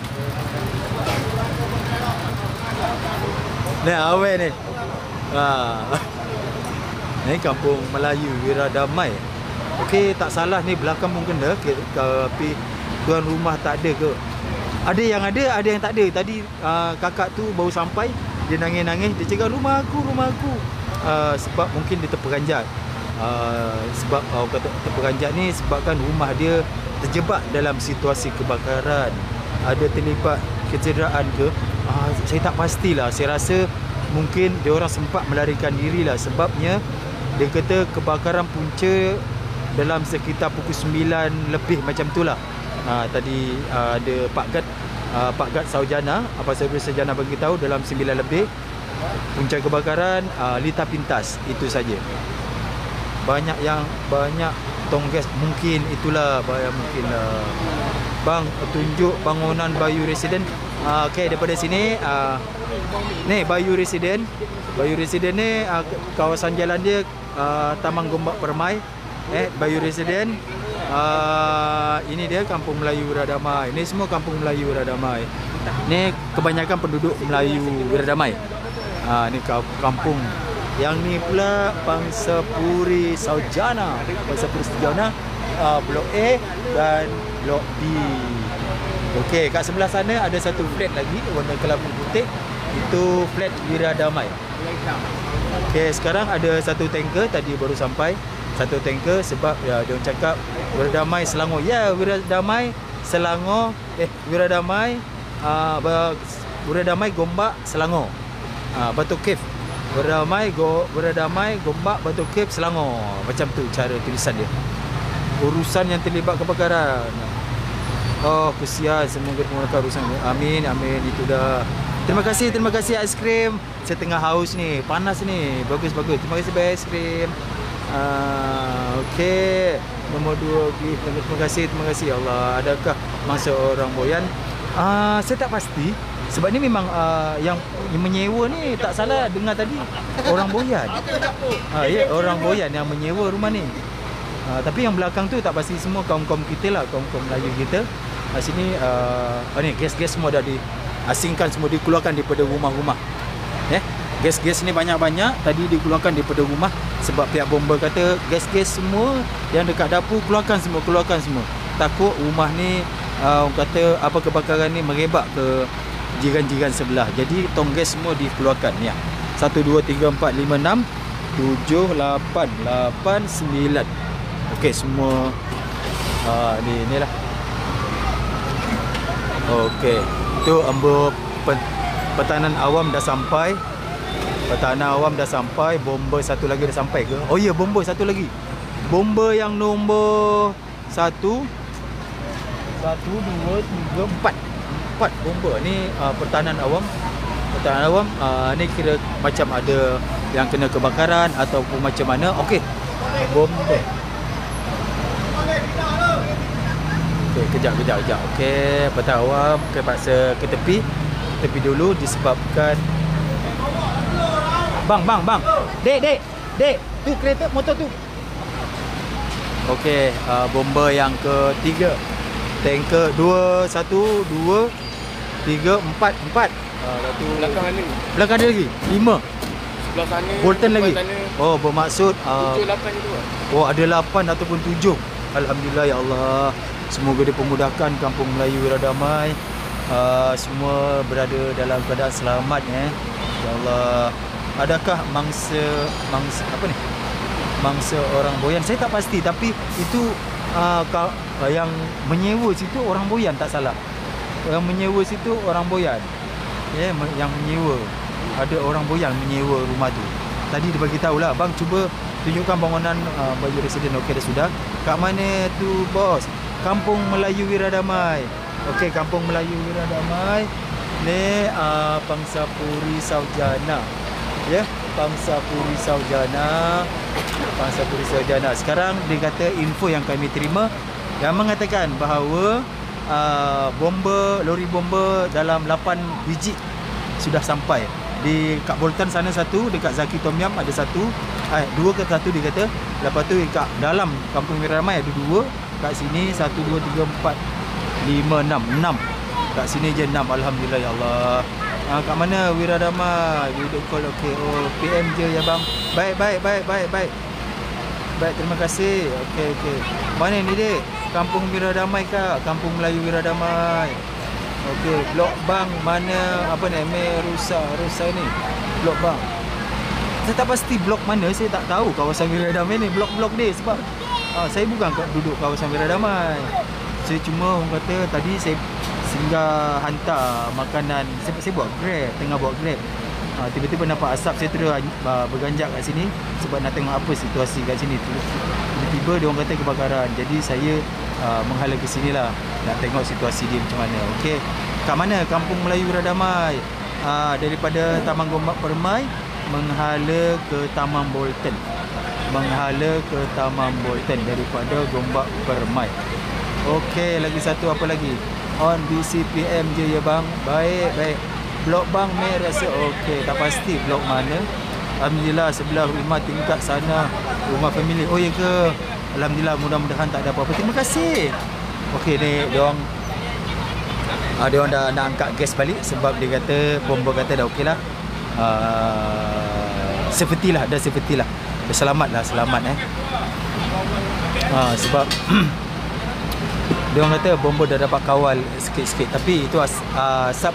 Ni awet ni. Ni Kampung Melayu Wiradamai. Okey, tak salah ni belakang pun kena, tapi tuan rumah tak ada ke? Ada yang tak ada. Tadi kakak tu baru sampai, dia nangis-nangis, dia cakap rumah aku. Sebab mungkin dia terperanjat. Sebab kata terperanjat ni sebabkan rumah dia terjebak dalam situasi kebakaran. Ada terlibat kecederaan ke? Saya tak pastilah. Saya rasa mungkin dia orang sempat melarikan diri lah. Sebabnya dia kata kebakaran punca dalam sekitar pukul 9 lebih macam tu lah. Tadi ada Pak Gad Saujana, apa Saujana bagi tahu dalam 9 lebih punca kebakaran lita pintas. Itu saja. Banyak tonggas mungkin itulah mungkin bang tunjuk bangunan Bayu Residen. Okey, daripada sini ni Bayu Residen. Bayu Residen ni kawasan jalan dia Taman Gombak Permai. Bayu Residen. Ini dia Kampung Melayu Wiradamai. Ini semua Kampung Melayu Wiradamai. Ni kebanyakan penduduk Melayu Wiradamai. Ni kampung. Yang ni pula Pangsapuri Saujana. Pangsapuri Saujana, Blok A dan Blok B. Okey, kat sebelah sana ada satu flat lagi warna kelabu putih. Itu flat Wiradamai. Okey, sekarang ada satu tanker tadi baru sampai. Satu tanker sebab dia orang cakap Wiradamai Selangor. Ya, Wiradamai Selangor. Wiradamai Wiradamai Gombak Selangor. Batu Cave. Wiradamai Gombak Batu Cave Selangor. Macam tu cara tulisan dia. Urusan yang terlibat kebakaran. Kesian, semoga dimudahkan urusan. Amin. Itu dah. Terima kasih aiskrim. Saya tengah haus ni, panas ni. Bagus. Terima kasih aiskrim. Okey, nombor 2 lagi. Terima kasih Allah. Adakah mangsa orang Boyan? Saya tak pasti. Sebab ni memang yang menyewa ni tak salah dengar tadi orang Boyan. Ya, orang Boyan yang menyewa rumah ni. Tapi yang belakang tu tak pasti, semua kaum-kaum kita lah, kaum-kaum Melayu kita. Sini ni gas-gas semua dah diasingkan, semua dikeluarkan daripada rumah-rumah. Gas-gas ni banyak-banyak tadi dikeluarkan daripada rumah sebab pihak bomba kata gas-gas semua yang dekat dapur keluarkan semua. Takut rumah ni orang kata apa kebakaran ni merebak ke jiran-jiran sebelah. Jadi tong gas semua dikeluarkan ni. 1 2 3 4 5 6 7 8 9. Okey, semua ni lah. Okey, tu ambil pertahanan awam dah sampai. Bomba satu lagi dah sampai ke? Oh ya, bomba satu lagi. Bomba yang nombor 1 2 3 4 bomba ni pertahanan awam. Ni kira macam ada yang kena kebakaran ataupun macam mana. Okey, bomba. Okey, kejap. Okey, pertahanan awam terpaksa ke tepi dulu disebabkan Bang. Dek. Tu kereta motor tu. Okey, bomba yang ketiga. Tanker 2 1 2 3 4. Belakang ada lagi. 5. Sebelah sana. Bolton lagi. Sana. Oh, bermaksud 7 8 itu. Ada 8 ataupun 7. Alhamdulillah ya Allah. Semoga dipermudahkan Kampung Melayu Wiradamai. Semua berada dalam keadaan selamat ya. Ya Allah. Adakah mangsa apa ni? Mangsa orang Boyan? Saya tak pasti, tapi itu yang menyewa situ orang Boyan tak salah. Yang menyewa situ orang Boyan. Ya, yang menyewa. Ada orang Boyan menyewa rumah tu. Tadi dia bagi tahulah, bang cuba tunjukkan bangunan Bayu Residen. Okey, dah sudah. Kat mana tu bos? Kampung Melayu Wiradamai. Okey, Kampung Melayu Wiradamai. Ni Pangsapuri Saujana. Ya, Pangsapuri Saujana. Sekarang dia kata info yang kami terima yang mengatakan bahawa lori bomba dalam 8 biji sudah sampai. Di kat Bolton sana satu, dekat Zaki Tom Yam ada satu, dua ke satu dia kata. Lepas tu kat dalam Kampung Wiradamai ada dua. Kat sini 1, 2, 3, 4, 5, 6 kat sini je 6. Alhamdulillah ya Allah. Kat mana Wiradamai? Video call okey. Oh, PM je ya bang. Baik, terima kasih. Okey. Mana ni dek? Kampung Wiradamai kah? Kampung Melayu Wiradamai. Okey, blok bang mana apa ni? Rusa ni. Blok bang. Saya tak pasti blok mana, saya tak tahu kawasan Wiradamai ni, blok-blok dia sebab saya bukan duduk kawasan Wiradamai. Saya cuma orang kata tadi saya singgah hantar makanan, saya buat Grab, tengah buat Grab. Tiba-tiba nampak asap, saya terus berganjak kat sini sebab nak tengok apa situasi kat sini. Tiba-tiba dia orang kata kebakaran. Jadi saya menghala ke sini lah nak tengok situasi dia macam mana. Okey. Kat mana Kampung Melayu Wiradamai? Daripada Taman Gombak Permai menghala ke Taman Bolton. Daripada Gombak Permai. Okey, lagi satu apa lagi? On BCPM je ya bang. Baik. Blok bang Mer rasa okey, tak pasti blok mana. Alhamdulillah sebelah rumah tingkat sana, rumah family. Oh ya ke? Alhamdulillah, mudah-mudahan tak ada apa-apa. Terima kasih. Okey ni dia orang dah nak angkat gas balik sebab dia kata bomba kata dah okey lah. Safety lah. Dah selamat sebab dia orang kata bomba dah dapat kawal sikit-sikit. Tapi itu asap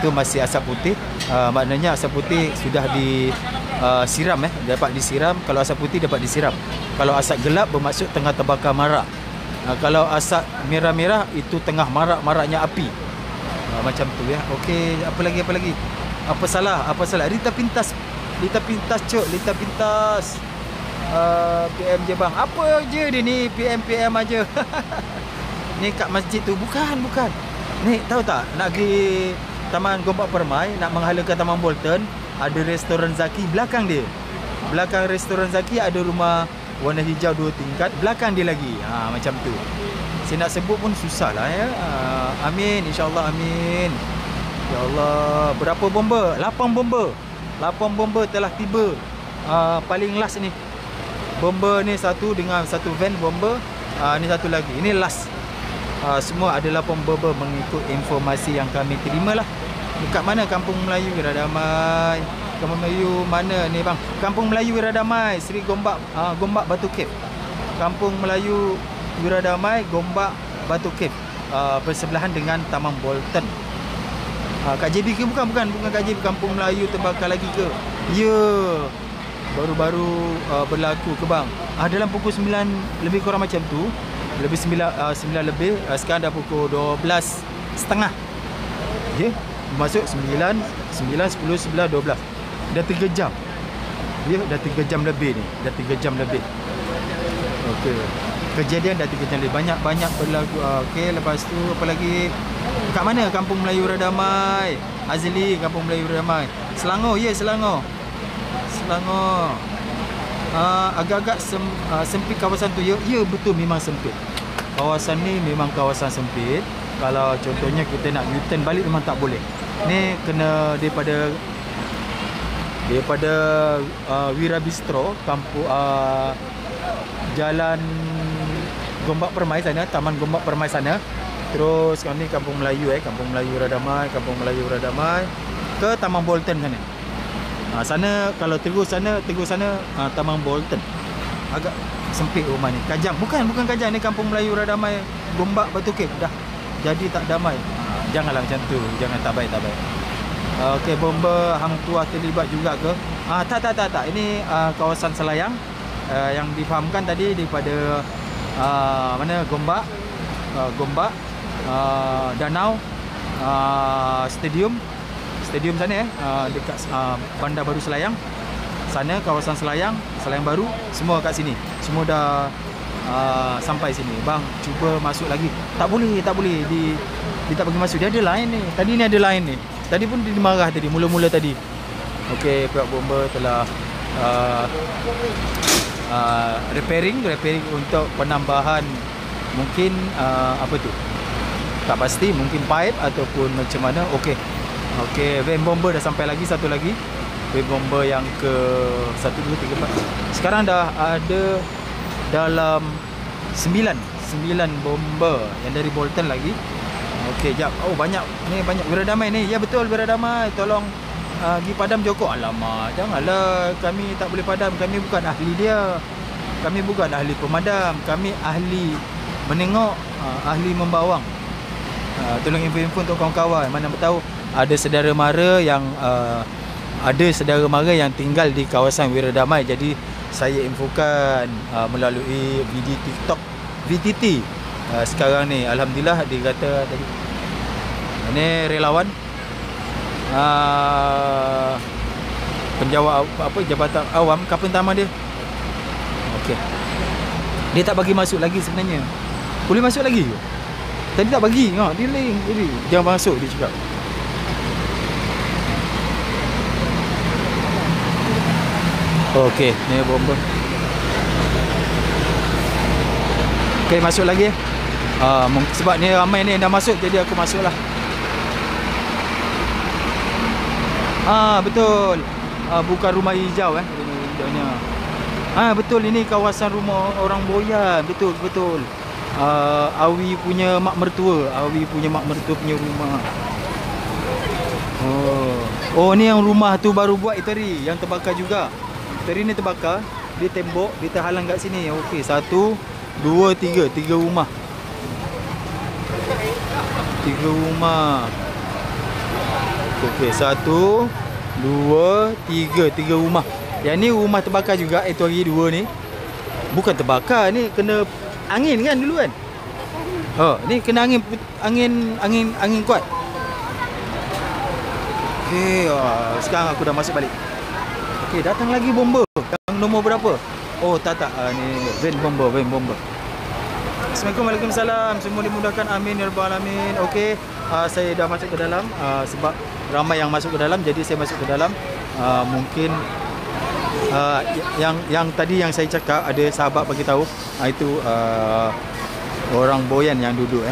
tu masih asap putih. Maknanya asap putih sudah disiram dapat disiram. Kalau asap putih dapat disiram. Kalau asap gelap bermaksud tengah terbakar marak. Kalau asap merah-merah itu tengah marak-maraknya api. Macam tu ya. Okey, apa lagi? Apa salah? Rita Pintas cok, Rita Pintas. PM je bang. Apa je dia ni PM aja. Ni kat masjid tu bukan. Ni tahu tak, nak pergi Taman Gombak Permai, nak menghala ke Taman Bolton, ada restoran Zaki belakang dia. Belakang restoran Zaki ada rumah warna hijau 2 tingkat, belakang dia lagi. Macam tu. Saya nak sebut pun susah lah ya. Amin, insya-Allah amin. Ya Allah, berapa bomba? 8 bomba telah tiba. Paling last ni. Bomba ni satu dengan satu van bomba. Ni satu lagi. Ini last. Semua adalah bomba mengikut informasi yang kami terima lah. Dekat mana Kampung Melayu Wiradamai? Kampung Melayu mana ni bang? Kampung Melayu Wiradamai, Seri Gombak Batu Cave. Kampung Melayu Wiradamai, Gombak Batu Cave. Bersebelahan dengan Taman Bolton. Kak JB ke? Bukan Kak JB. Kampung Melayu terbakar lagi ke? Ya. Baru-baru berlaku ke bang? Dalam pukul 9 lebih kurang macam tu. Lebih 9 lebih. Sekarang dah pukul 12.30. Ya. Masuk 9, 10, 11, 12. Dah 3 jam. Ya, dah 3 jam lebih ni. Okey. Kejadian dah 3 jam lebih. Banyak berlaku. Okey, lepas tu apa lagi? Kat mana Kampung Melayu Wiradamai? Azli, Kampung Melayu Wiradamai. Selangor, ya Selangor. Agak-agak sempit kawasan tu. Ya betul, memang sempit. Kawasan ni memang kawasan sempit. Kalau contohnya kita nak U-turn balik memang tak boleh. Ni kena daripada Wira Bistro, kampung Jalan Gombak Permai sana, Taman Gombak Permai sana. Terus kami Kampung Melayu Kampung Melayu Wiradamai ke Taman Bolton sana. Sana kalau terus sana Taman Bolton. Agak sempit rumah ni. Kajang, bukan Kajang ni, Kampung Melayu Wiradamai, Gombak Batu Cave. Dah jadi tak damai. Janganlah macam tu. Jangan, tak baik. Okey, bomba hang tuah terlibat juga ke? Tak. Ini kawasan Selayang. Yang difahamkan tadi daripada mana Gombak, Danau, stadium sana dekat Bandar Baru Selayang. Sana kawasan Selayang Baru, semua kat sini. Semua dah sampai sini. Bang, cuba masuk lagi. Tak boleh. Dia tak bagi masuk. Dia ada line ni. Tadi ni ada line ni. Tadi pun dia marah tadi, mula-mula tadi. Okey, pihak bomba telah repairing untuk penambahan mungkin apa tu? Tak pasti, mungkin pipe ataupun macam mana. Okey. Okey, van bomber dah sampai lagi, satu lagi. Van bomber yang ke 1, 2, 3, 4. Sekarang dah ada dalam 9 bomber yang dari Bolton lagi. Okey, jap. Oh, banyak ni, banyak Wiradamai ni. Ya betul, Wiradamai. Tolong pergi padam Joko. Alamak, janganlah. Kami tak boleh padam. Kami bukan ahli dia. Kami bukan ahli pemadam. Kami ahli menengok, ahli membawang. Tolong info-info untuk kawan-kawan. Mana tahu ada saudara mara yang tinggal di kawasan Wiradamai. Jadi saya infokan melalui video TikTok VTT. Sekarang ni alhamdulillah dia kata tadi ni relawan penjawat apa Jabatan Awam Kapten Taman dia. Okey. Dia tak bagi masuk lagi sebenarnya. Boleh masuk lagi ke? Tadi tak bagi. Dia link tadi. Jangan masuk dia cakap. Okey, ni bomba. Okey, masuk lagi. Sebab ni ramai ni yang dah masuk, jadi aku masuklah. Betul. Bukan rumah hijau hijaunya. Betul, ini kawasan rumah orang Boyan. Betul. Awi punya mak mertua. Punya rumah. Oh, ni yang rumah tu baru buat itu tadi, yang terbakar juga. Tadi ni terbakar, dia tembok, dia terhalang kat sini. Okey, 1, 2, 3, 3 rumah. 3 rumah. Okey, 1, 2, 3, 3 rumah. Yang ni rumah terbakar juga. Itu hari 2 ni. Bukan terbakar, ni kena angin kan dulu kan? Ni kena angin kuat. Okey, sekarang aku dah masuk balik. Okey, datang lagi bomber. Yang nombor berapa? Oh, tak. Ni van bomber. Assalamualaikum, waalaikumsalam. Semua dimudahkan, amin ya rabbal alamin. Okey, saya dah masuk ke dalam sebab ramai yang masuk ke dalam, jadi saya masuk ke dalam. Mungkin yang tadi yang saya cakap, ada sahabat bagi tahu, itu orang Boyan yang duduk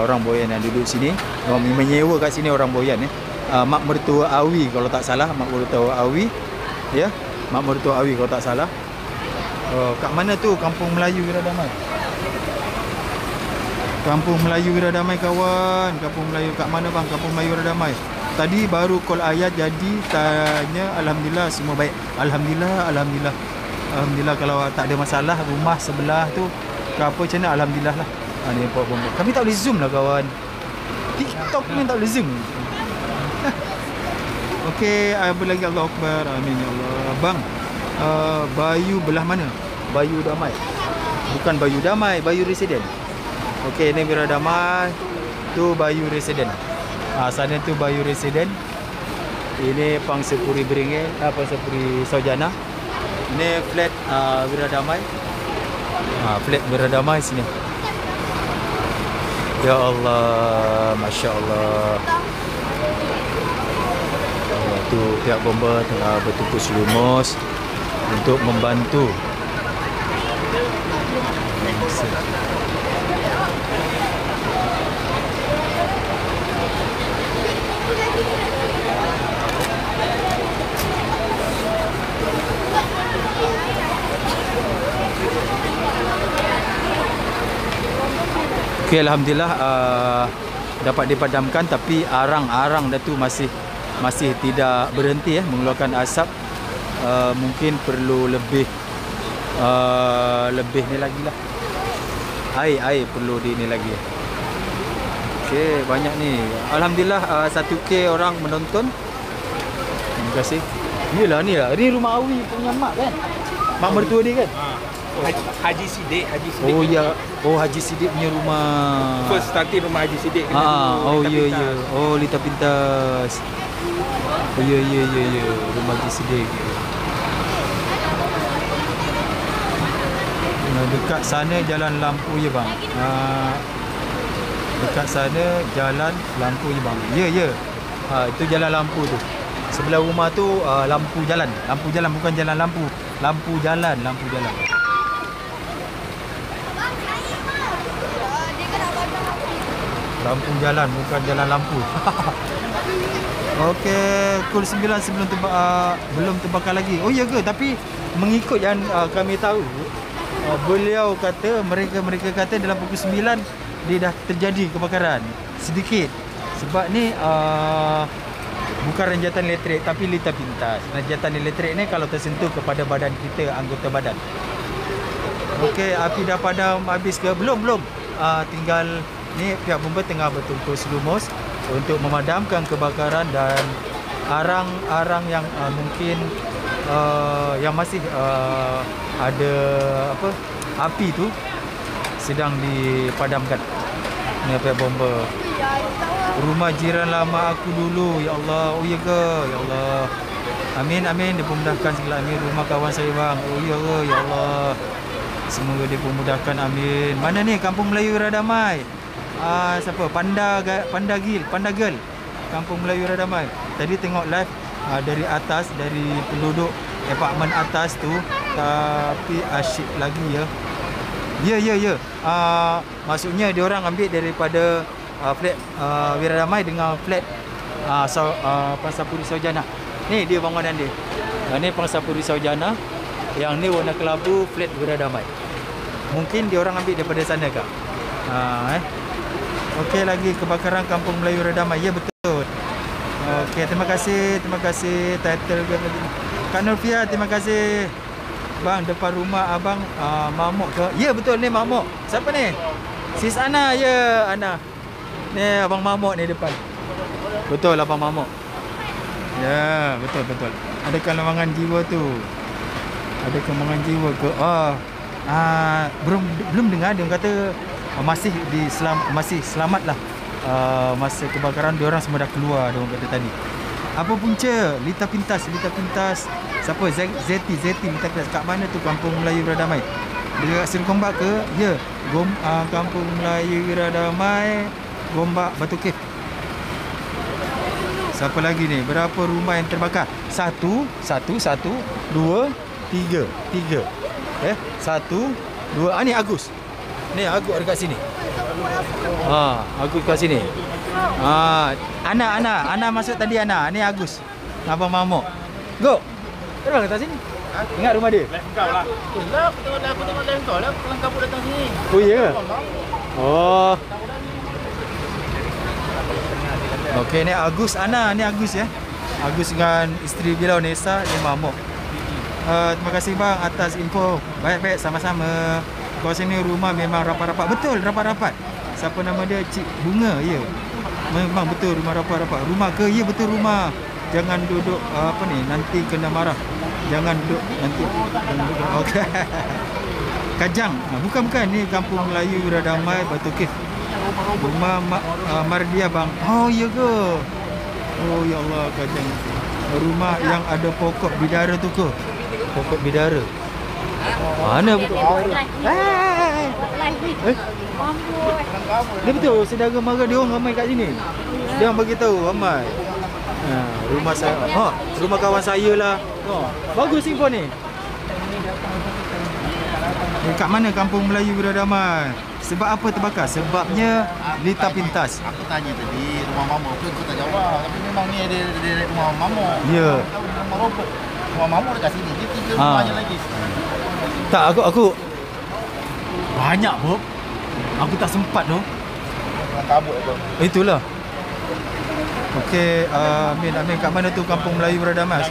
orang Boyan yang duduk sini, menyewa kat sini orang Boyan mak mertua Awi kalau tak salah, mak mertua Awi ya, mak mertua Awi kalau tak salah. Kat mana tu Kampung Melayu Wiradamai? Kampung Melayu Wiradamai kawan. Kampung Melayu kat mana bang? Kampung Melayu Wiradamai. Tadi baru call ayat, jadi tanya alhamdulillah semua baik. Alhamdulillah kalau tak ada masalah, rumah sebelah tu ke apa macam mana, alhamdulillah lah. Ni buat bomba. Kami tak boleh zoom lah kawan. TikTok ni tak boleh zoom. Okey, apa lagi? Allahu Akbar. Amin ya Allah. Bang, Bayu belah mana? Bayu Damai. Bukan Bayu Damai, Bayu Residen. Okey, ni Wiradamai. Tu Bayu Residen. Sana tu Bayu Residen. Ini Pangsapuri Beringin, Pangsapuri Saujana. Ini flat Wiradamai. Flat Wiradamai sini. Ya Allah, Masya Allah. Tu pihak bomba tengah bertukus lumus untuk membantu. Okey, alhamdulillah dapat dipadamkan, tapi arang-arang dah tu masih tidak berhenti mengeluarkan asap. Mungkin perlu lebih ni lagi lah. Air perlu di ni lagi. Okey, banyak ni. Alhamdulillah 1K orang menonton. Terima kasih. Yalah ni lah. Ni rumah Awi punya mak kan? Mak mertua dia kan? Haji Siddiq. Oh ya. Oh, Haji Siddiq punya rumah. First starting rumah Haji Siddiq. Oh ya. Oh, Lita Pintas. Oh ya. Rumah Haji Siddiq. Dekat sana jalan lampu je bang. Dekat sana jalan lampu je bang. Ya. Itu jalan lampu tu. Sebelah rumah tu lampu jalan. Lampu jalan, bukan jalan lampu. Lampu jalan. Lampu jalan, bukan jalan lampu. Okey, pukul 9 sebelum belum terbakar lagi. Oh ya ke? Tapi mengikut yang kami tahu, beliau kata, mereka kata dalam pukul 9 dia dah terjadi kebakaran sedikit. Sebab ni bukan ranjatan elektrik tapi lita pintas. Ranjatan elektrik ni kalau tersentuh kepada badan kita, anggota badan. Okey, api dah padam habis ke? Belum. Tinggal ni pihak bomba tengah betul-betul selumus untuk memadamkan kebakaran dan arang-arang yang mungkin yang masih ada api tu sedang dipadamkan. Ni pihak bomba. Rumah jiran lama aku dulu, ya Allah. Oh ya ke? Ya Allah. Amin. Dipermudahkan segala, amin. Rumah kawan saya bang. Oh ya ke? Ya Allah. Semoga dipermudahkan, amin. Mana ni Kampung Melayu Wiradamai? Siapa? Panda Girl. Kampung Melayu Wiradamai. Tadi tengok live dari atas, dari penduduk apartmen atas tu, tapi asyik lagi ya. Ya. Maksudnya dia orang ambil daripada flat Wiradamai dengan flat Pangsapuri Saujana. Ni dia bangunan dia. Ni Pangsapuri Saujana. Yang ni warna kelabu, flat Wiradamai. Mungkin dia orang ambil daripada sana kak. Okey, lagi kebakaran Kampung Melayu Wiradamai. Ya betul. Okey, terima kasih title Kak Nurfia, terima kasih. Bang, depan rumah abang Mamuk ke? Ya betul, ni Mamuk. Siapa ni? Sis Ana, ya Ana. Ni abang Mamuk ni depan. Betul abang Mamuk. Ya, betul. Ada kelamangan jiwa tu. Ada kelamangan jiwa ke? Belum dengar dia kata masih masih selamat lah. Masa kebakaran dia orang semua dah keluar, dia orang kata tadi. Apa punca? Lita pintas. Siapa? Zeti Lita pintas. Kat mana tu Kampung Melayu Wiradamai? Dekat Serkombak ke? Ya. Kampung Melayu Wiradamai, Gombak, Batu Cave. Siapa lagi ni? Berapa rumah yang terbakar? Satu, dua, tiga. Satu, dua. Ni Agus. Ni Agus dekat sini. Agus kat sini. Ana masuk tadi Ana. Ni Agus. Abang Mamuk. Go. Terbang ke atas sini. Ingat rumah dia? Live kau lah. Aku tengok live kau lah. Kelang kabut datang sini. Oh ya. Oh. Okey, ni Agus, Ana. Ni Agus ya. Agus dengan isteri beliau Nesa, ni Mamuk. Terima kasih bang atas info. Baik, sama-sama. Kawasan ni rumah memang rapat-rapat. Betul, rapat-rapat. Siapa nama dia? Cik Bunga, ya. Memang betul rumah rapat-rapat. Rumah ke? Ya betul rumah. Jangan duduk nanti kena marah. Jangan duduk nanti. Okey. Kajang. Bukan ni Kampung Melayu Wiradamai, Batu Cave. Rumah Mardia bang. Oh ya ke? Oh ya Allah, Kajang. Rumah yang ada pokok bidara tu ke? Pokok bidara. Mana pokok bidara? Dia betul saudara mara dia orang ramai kat sini. Dia orang bagi tahu ramai. Rumah saya. Rumah kawan saya lah. Bagus info ni. Kat mana Kampung Melayu Wiradamai? Sebab apa terbakar? Sebabnya lita pintas. Aku tanya tadi rumah Mamo tu, aku tak jawab. Tapi memang ni ada rumah Mamo. Ya. Rumah Mamo dekat sini. Dia 3 rumahnya lagi. Tak, aku banyak Bob. Aku tak sempat tu. Kabut apa? Itulah. Okey, amin. Kat mana tu Kampung Melayu Wiradamai?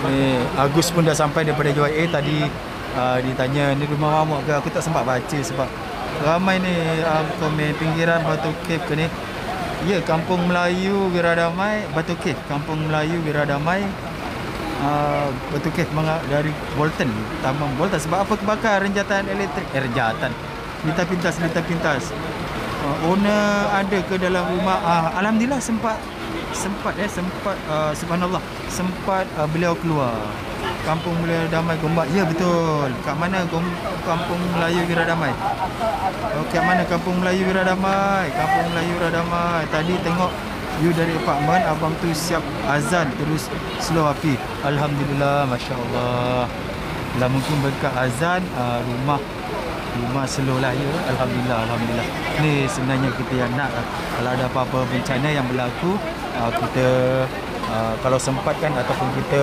Ni Agus pun dah sampai daripada JYA tadi. Ditanya ni rumah Mamuk ke? Aku tak sempat baca sebab ramai ni komen pinggiran Batu Cave ke ni. Ya, Kampung Melayu Wiradamai, Batu Cave. Kampung Melayu Wiradamai, Batu Cave dari Bolton. Taman Bolton. Sebab apa kebakar? Renjatan elektrik. Lita pintas. Owner ada ke dalam rumah? Alhamdulillah sempat subhanallah sempat beliau keluar. Kampung Melayu Wiradamai Gombak. Ya betul. Kat mana Kampung Melayu Wiradamai? Kat mana Kampung Melayu Wiradamai? Kampung Melayu Wiradamai. Tadi tengok view dari apartmen, abang tu siap azan terus slow api. Alhamdulillah, masya-Allah. Lah mungkin berkat azan rumah Rumah slow lah ya. Alhamdulillah, alhamdulillah. Ni sebenarnya kita yang nak kalau ada apa-apa bencana yang berlaku, kita kalau sempat kan ataupun kita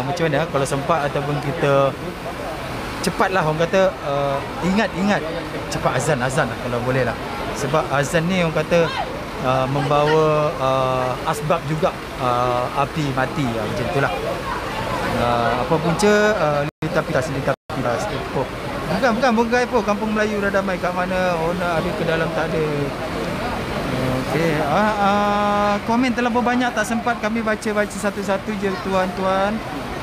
macam mana kalau sempat ataupun kita cepatlah orang kata ingat cepat azan lah kalau boleh lah. Sebab azan ni orang kata membawa asbab juga api mati macam itulah. Apa punca lita pitas oh. Bukan apa Kampung Melayu dah damai kat mana owner ada ke dalam tak ada. Okey, komen terlalu banyak tak sempat kami baca satu-satu je tuan-tuan,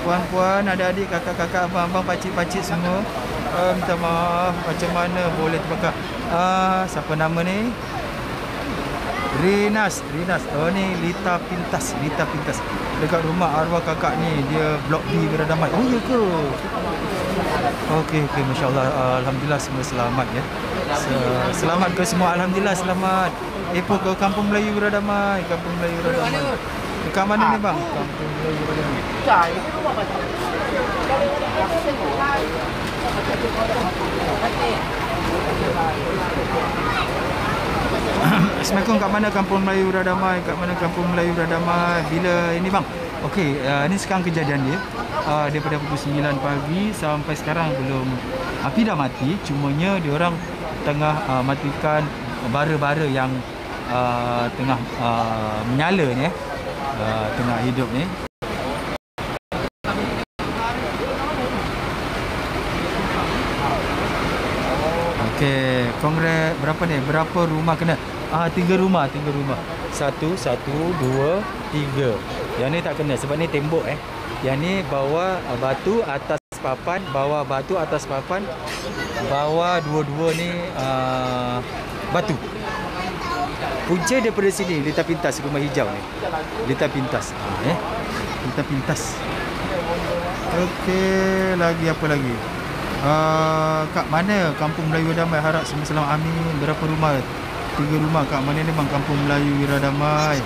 puan-puan, adik-adik, kakak-kakak, abang-abang, pakcik-pakcik semua. Minta maaf macam mana boleh terbakar. Siapa nama ni? Rinas. Oh ni Lita Pintas. Dekat rumah arwah kakak ni, dia blok B Wiradamai. Oh ya ke? Okey, masya-Allah. Alhamdulillah semua selamat ya. Selamat ke semua, alhamdulillah selamat. Ke Kampung Melayu Wiradamai. Dekat mana ni bang? Kampung Melayu Wiradamai. Assalamualaikum, kat mana Kampung Melayu Wiradamai? Bila ini bang? Okey, ini sekarang kejadian dia. Daripada pukul 9 pagi sampai sekarang belum api dah mati, cumanya diorang tengah matikan bara-bara yang tengah menyala ni tengah hidup ni. Okey, kongres berapa ni? Berapa rumah kena? 3 rumah. 1, 2, 3. Yang ni tak kena sebab ni tembok Yang ni bawa batu atas papan, bawa dua-dua ni batu. Punca daripada sini Lita Pintas, rumah hijau ni. Lita Pintas. Lita Pintas. Okey, lagi apa lagi? Kat mana Kampung Melayu Wiradamai? Harap semua selamat, amin. Berapa rumah? 3 rumah. Kat mana ni bang Kampung Melayu Wiradamai?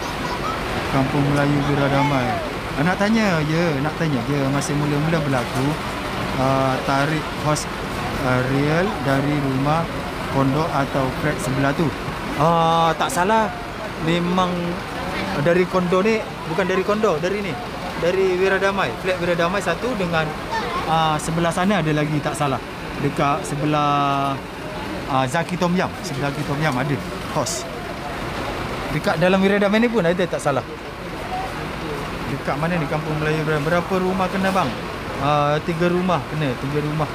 Nak tanya je masa mula-mula berlaku tarik kos real dari rumah kondo atau flat sebelah tu. Tak salah, memang dari kondo ni, bukan dari kondo, dari ni, dari Wiradamai, flat Wiradamai satu dengan sebelah sana ada lagi tak salah, dekat sebelah Zaki Tom Yam, ada kos. Dekat dalam Wiradamai ni pun ada tak salah. Dekat mana ni Kampung Melayu Wiradamai? Berapa rumah kena bang? 3 rumah kena, 3 rumah.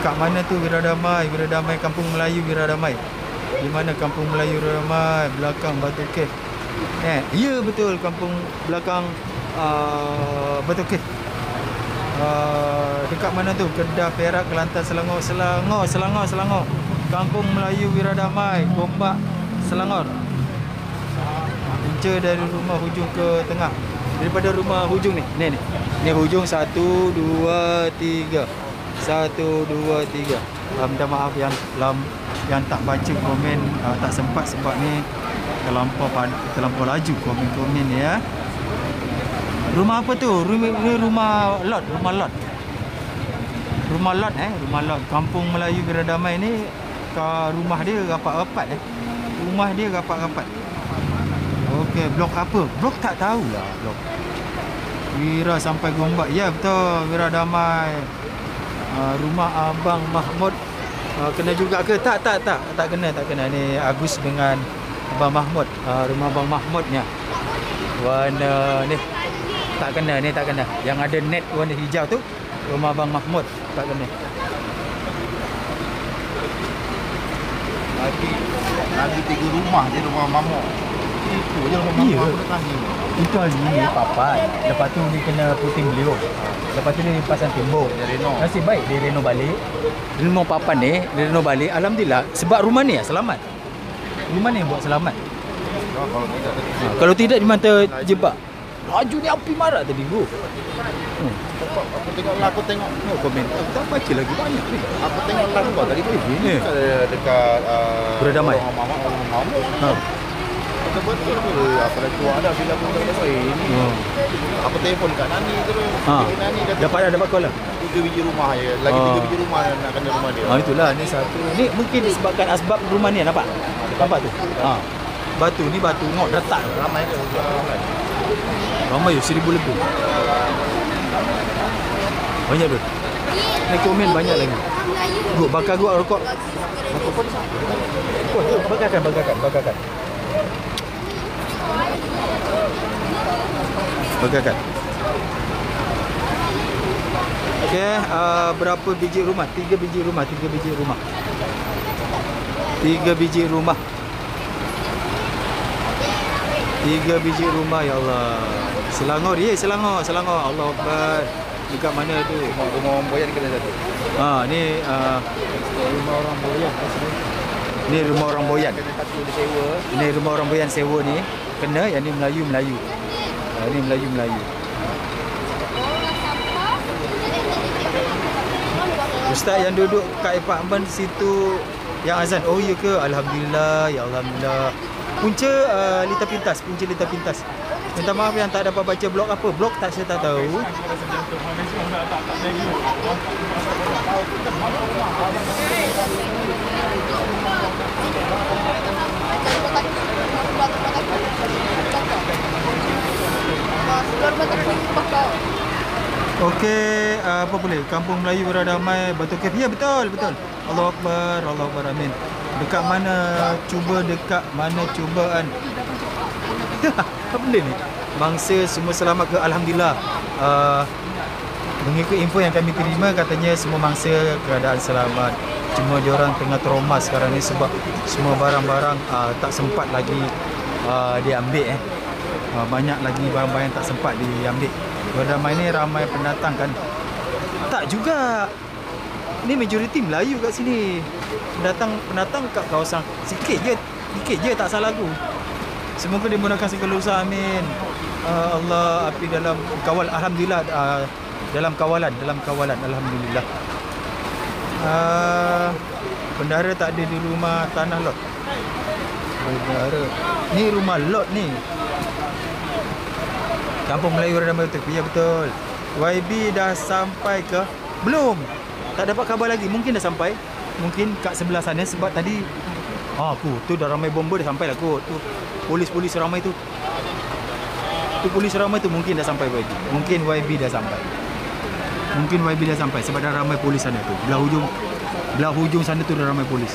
Kat mana tu Wiradamai? Kampung Melayu Wiradamai. Di mana Kampung Melayu Wiradamai? Belakang Batu Cave. Ya betul, kampung belakang Batu Cave. Dekat mana tu? Kedah, Perak, Kelantan, Selangor. Kampung Melayu Wiradamai, Gombak, Selangor. Punca dari rumah hujung ke tengah. Daripada rumah hujung ni. Ni hujung 1, 2, 3. Minta maaf yang tak baca komen, tak sempat sebab ni terlampau laju komen ni ya. Rumah apa tu? Rumah lot. Rumah lot. Kampung Melayu Wiradamai ni rumah dia rapat-rapat Okey, blok apa? Blok tak tahulah blok. Wira sampai Gombak. Ya betul, Wiradamai. Rumah Abang Mahmud kena juga ke? Tak kena. Ni Agus dengan Abang Mahmud. Rumah Abang Mahmudnya. Warna ni tak kena. Yang ada net warna hijau tu rumah Abang Mahmud, tak kena. Lagi 3 rumah je rumah Mahmud. Itu je rumah Mahmud aku tanya. Itu ni papan. Lepas tu ni kena puting beliau. Lepas tu ni pasang tembok. Nasib baik dia reno balik. Reno papan ni, dia reno balik. Alhamdulillah sebab rumah ni selamat. Rumah ni buat selamat. Kalau tidak di mana terjebak. Laju ni api marah tadi bro. Aku tengok komen. Aku tak baca lagi banyak ni. Aku tengok live tadi tu. Ini dekat Wiradamai. Mahmud. Betul ke? Apa tu ada bila pun ini. Apa telefon kat Nani terus. Nani dapat call lah. 3 biji rumah je. Lagi 3 biji rumah nak kena rumah dia. Itulah ni satu. Ni mungkin disebabkan asbab rumah ni nampak. Nampak tu. Batu ni batu ngok retak. Ramai ke? Ramai 1,000 lebih. Banyak tu. Ni komen banyak lagi. Gua bakar gua rokok. Bakarkan. Bakarkan. Okey, berapa biji rumah? 3 biji rumah. 3 biji rumah. 3 biji rumah. 3 biji rumah, ya Allah. Selangor, Selangor. Allah Akbar. Dekat mana tu? Rumah orang boyan kena satu. Ni rumah orang boyan. Ni rumah orang boyan. Kena satu dia sewa. Ni rumah orang boyan sewa ni. Kena, yang ni Melayu. Ni Melayu. Ustaz yang duduk kat apartmen situ yang azan. Oh ya ke? Alhamdulillah, ya Alhamdulillah. Punca Lita Pintas. Minta maaf yang tak dapat baca blog apa. Blog saya tak tahu. Okey, apa boleh? Kampung Melayu beradamai, betul ke? Ya, betul. Allahu Akbar, amin. Dekat mana cubaan? Apa benda ni? Bangsa semua selamat ke? Alhamdulillah. Mengikut info yang kami terima, katanya semua bangsa keadaan selamat. Cuma diorang tengah trauma sekarang ni sebab semua barang-barang tak sempat lagi diambil. Banyak lagi barang-barang yang tak sempat diambil. Berdamai ni ramai pendatang kan? Tak juga. Ni majoriti Melayu kat sini. Pendatang kat kawasan sikit je tak salah aku. Semoga dimudahkan segala usaha, amin. Allah api dalam kawal, alhamdulillah. Dalam kawalan, alhamdulillah. Bendara tak ada di rumah tanah lot. Bendara. Ni rumah lot ni. Kampung Melayu Radamai betul. Ya betul. YB dah sampai ke? Belum. Tak dapat khabar lagi. Mungkin dah sampai. Mungkin kat sebelah sana sebab tadi tu dah ramai bomba dah sampai lah kot. Tu polis ramai tu. Polis ramai tu mungkin dah sampai YB. Mungkin YB dah sampai sebab dah ramai polis sana tu. Belah hujung sana tu dah ramai polis.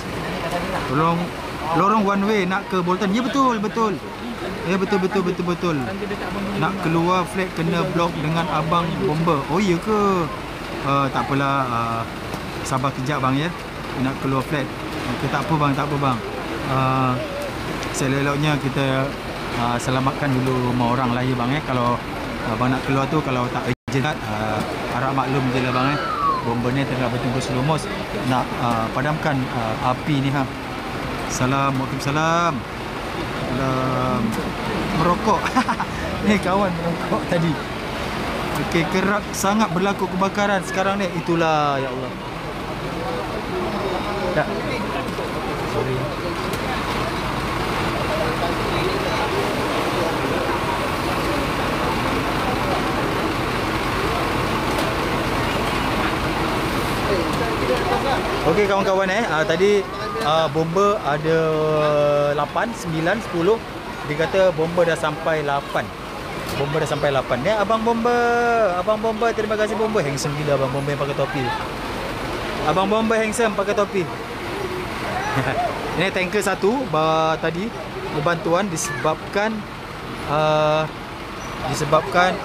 Lorong one way nak ke Bolton. Ya betul. Ya betul. Nak keluar flat kena blok dengan abang bomba. Oh ya ke? Tak apalah. Sabar kejap bang ya. Nak keluar flat. Okay, tak apa bang. Seleloknya kita selamatkan dulu rumah orang lah ya bang ya. Kalau abang nak keluar tu, kalau tak urgent, harap maklum je lah bang ya. Bomba ni tengah bertunggu selumos nak padamkan api ni ha. Waalaikumsalam. Merokok. Ni kawan merokok tadi. Okey, kerap sangat berlaku kebakaran sekarang ni. Itulah, ya Allah. Tak. Sorry. Okey kawan-kawan tadi bomba ada 8, 9, 10. Dia kata bomba dah sampai 8. Ni abang bomba, terima kasih bomba. Handsome gila abang bomba yang pakai topi. Abang bomba handsome pakai topi. Ini tanker satu tadi bantuan disebabkan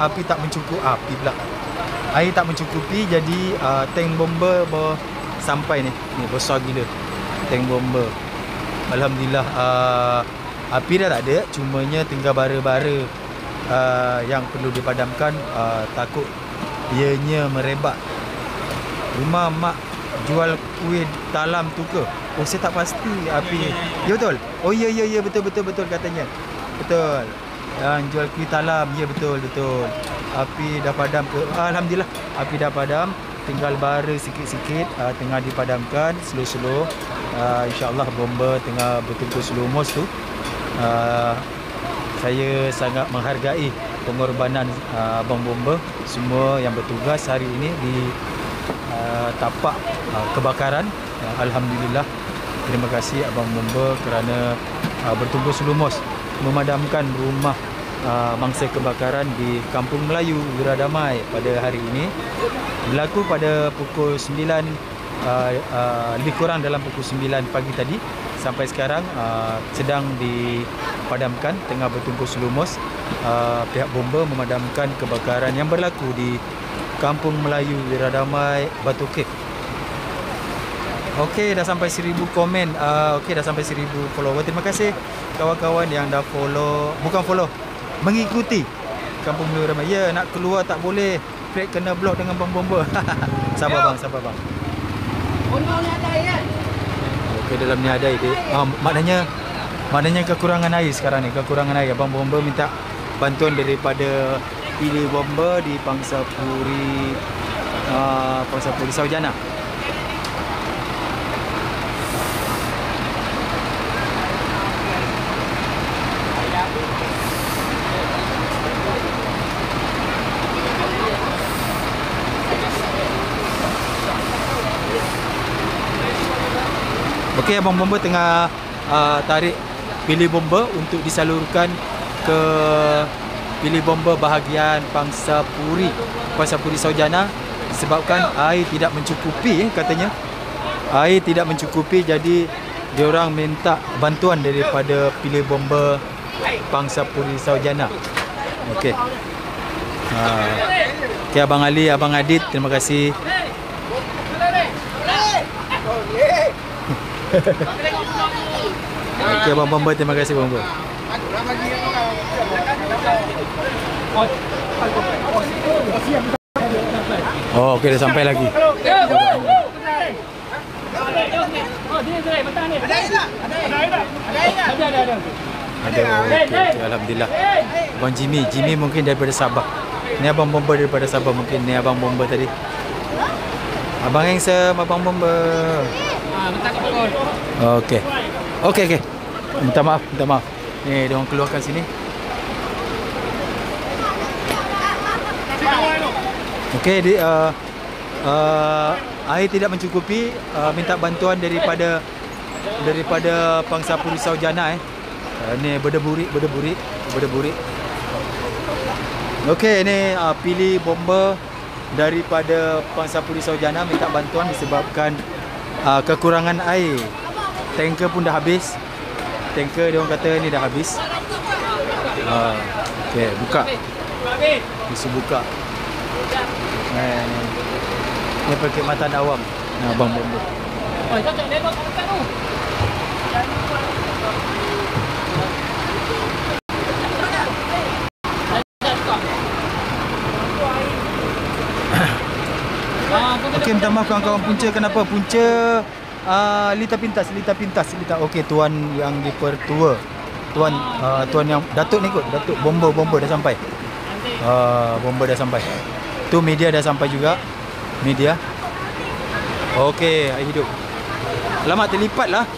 api tak mencukupi air tak mencukupi, jadi tank bomba sampai ni besar gila tank bomba. Alhamdulillah api dah tak ada, cumanya tinggal bara-bara yang perlu dipadamkan. Takut ianya merebak. Rumah mak jual kuih talam tu ke? Oh saya tak pasti api. Ya betul. Oh ya betul katanya. Betul. Yang jual kuih talam, ya betul. Api dah padam ke? Alhamdulillah api dah padam. Tinggal bara sikit-sikit tengah dipadamkan slow-slow. InsyaAllah bomba tengah bertungkus lumos tu. Saya sangat menghargai pengorbanan abang bomba semua yang bertugas hari ini di tapak kebakaran. Alhamdulillah, terima kasih Abang Bomba kerana bertumpus lumus memadamkan rumah mangsa kebakaran di Kampung Melayu Wiradamai pada hari ini. Berlaku pada pukul 9, lebih kurang dalam pukul 9 pagi tadi. Sampai sekarang sedang dipadamkan, tengah bertumpus lumus. Pihak bomba memadamkan kebakaran yang berlaku di Kampung Melayu Wiradamai, Batu Kek. Okey, dah sampai 1000 komen. Okey, dah sampai 1000 follower. Terima kasih kawan-kawan yang dah follow, bukan follow, mengikuti Kampung Melayu Wiradamai. Ya, nak keluar tak boleh. Fred kena blok dengan Bang Bomba. Sabar bang, sabar bang. Okey, dalam ni ada air. Maknanya kekurangan air sekarang ni, kekurangan air. Abang Bomba minta bantuan daripada Pilih Bomba di Pangsapuri Saujana. Okey, Abang Bomba tengah tarik Pilih Bomba untuk disalurkan ke Pilih Bomba bahagian Pangsapuri Saujana disebabkan air tidak mencukupi, katanya. Air tidak mencukupi, jadi diorang minta bantuan daripada Pilih Bomba Pangsapuri Saujana. Okey. Okey, Abang Ali, Abang Adit, terima kasih. Okey, Abang Bomba, terima kasih Bomba. Oh, okey, dah sampai lagi. Ada. Okey, alhamdulillah. Abang Jimmy mungkin daripada Sabah. Ni Abang Bomba daripada Sabah, mungkin ni Abang Bomba tadi. Abang Handsome, Abang Bomba. Okey. Okey. Minta maaf. Ni dia orang keluarkan sini. Okey, air tidak mencukupi, minta bantuan daripada Pangsapuri Saujana. Ni berdeburik. Okey, ni Pilih Bomba daripada Pangsapuri Saujana minta bantuan disebabkan kekurangan air. Tanker pun dah habis. Tanker dia orang kata ni dah habis. Okey, buka. Isu buka. Ni perkhidmatan awam. Abang Bomba. Okey, minta maaf kawan-kawan Punca. Kenapa? Punca Lita Pintas. Okey, tuan yang dipertua. Tuan yang Datuk ni kot. Datuk Bomba dah sampai. Bomba dah sampai. Tu media dah sampai juga. Media. Okey, air hidup. Alamak, terlipat lah.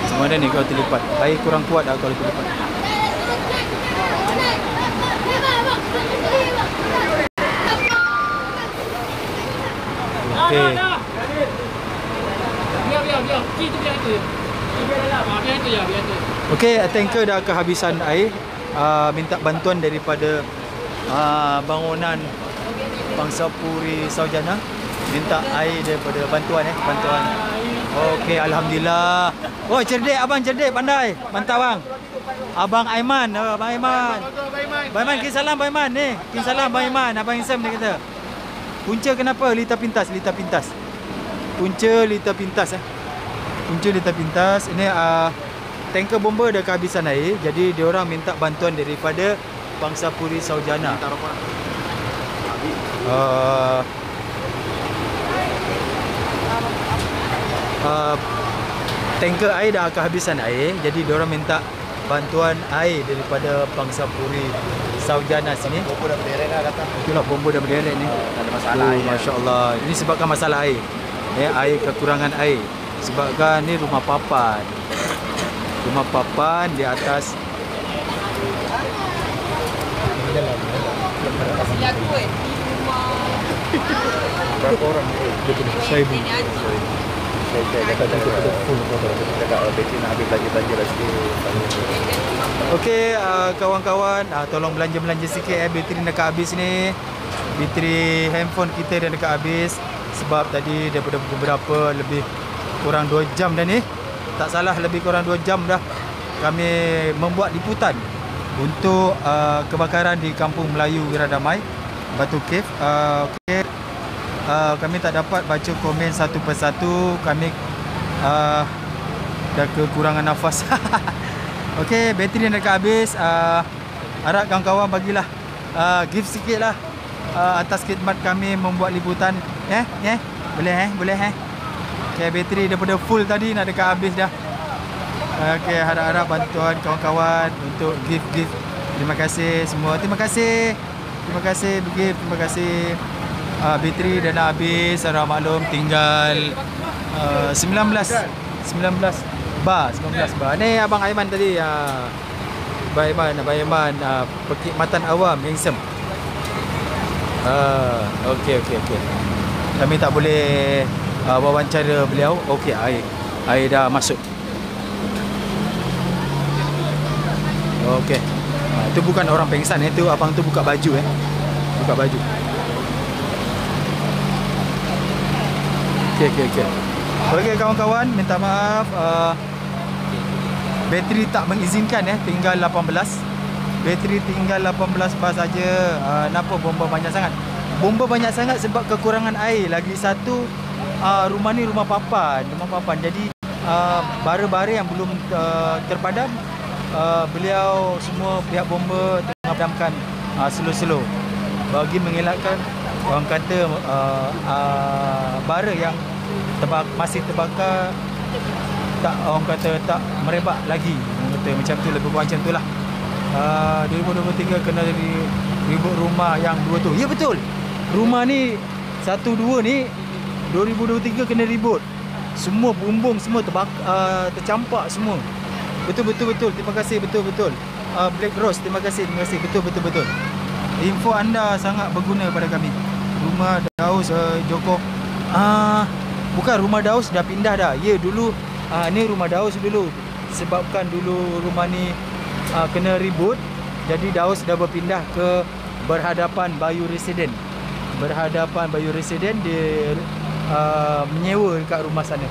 Macam mana ni kalau terlipat? Air kurang kuat lah kalau terlipat. Okey. Okey, tanker dah kehabisan air. Minta bantuan daripada bangunan Pangsapuri Saujana. Minta air daripada bantuan. Okey, alhamdulillah. Oh, cerdik, abang cerdik, pandai. Mantap bang. Abang Aiman, Abang Aiman, kisalam Abang Aiman ni. Kisalam Abang Aiman, Abang Insam dia kata. Punca kenapa? Lita Pintas. Punca Lita Pintas. Ini tanker bomba dah kehabisan air, jadi diorang minta bantuan daripada Pangsapuri Saujana. Tanker air dah kehabisan air, jadi diorang minta bantuan air daripada Pangsapuri Saujana sini. Bomba dah berderet dah datang. Itulah, bomba dah berderet ni. Tak ada masalah. Masya-Allah. Ini sebabkan masalah air. Air, kekurangan air. Sebabkan ni rumah papan di atas. Berapa orang ni? Saya Okey, kawan-kawan, tolong belanja-belanja sikit bateri dekat habis ni. Bateri handphone kita dah dekat habis. Sebab tadi daripada beberapa lebih kurang 2 jam dah ni. Tak salah, lebih kurang 2 jam dah kami membuat liputan untuk kebakaran di Kampung Melayu Wiradamai, Batu Cave. Okey, kami tak dapat baca komen satu persatu. Kami dah kekurangan nafas. Okey, bateri dah dekat habis. Harap kawan-kawan bagilah gift sikit lah atas khidmat kami membuat liputan. Boleh. Okey, bateri daripada full tadi nak dekat habis dah. Okey, harap-harap bantuan kawan-kawan untuk gift. Terima kasih semua. Terima kasih gift. Terima kasih. Bateri dah nak habis. Harap maklum tinggal 19 bar. Ni Abang Aiman tadi. Abang Aiman perkhidmatan awam handsome. Okey. Kami tak boleh wawancara beliau. Okey, air dah masuk. Okey. Itu bukan orang pengsan, itu abang tu buka baju Buka baju. Okey. Okey kawan-kawan, minta maaf bateri tak mengizinkan tinggal 18. Bateri tinggal 18 bar saja. Kenapa bomba banyak sangat? Bomba banyak sangat sebab kekurangan air. Lagi satu, rumah ni rumah papan. Jadi bara-bara yang belum terpadam, beliau semua pihak bomba tengah padamkan slow-slow bagi mengelakkan orang kata bara yang masih terbakar tak, orang kata tak merebak lagi. Orang kata macam tu, lebih kurang macam tu lah. 2023 kena ribut rumah yang dua tu. Ya betul, rumah ni 1-2 ni 2023 kena ribut. Semua bumbung semua terbakar, tercampak semua. Betul. Terima kasih, betul. Black Rose, terima kasih. Betul. Info anda sangat berguna pada kami. Rumah Daus Joko. Bukan, rumah Daus dah pindah dah. Ya, dulu ni rumah Daus dulu. Sebabkan dulu rumah ni kena ribut, jadi Daus dah berpindah ke berhadapan Bayu Residen. Dia menyewa dekat rumah sana.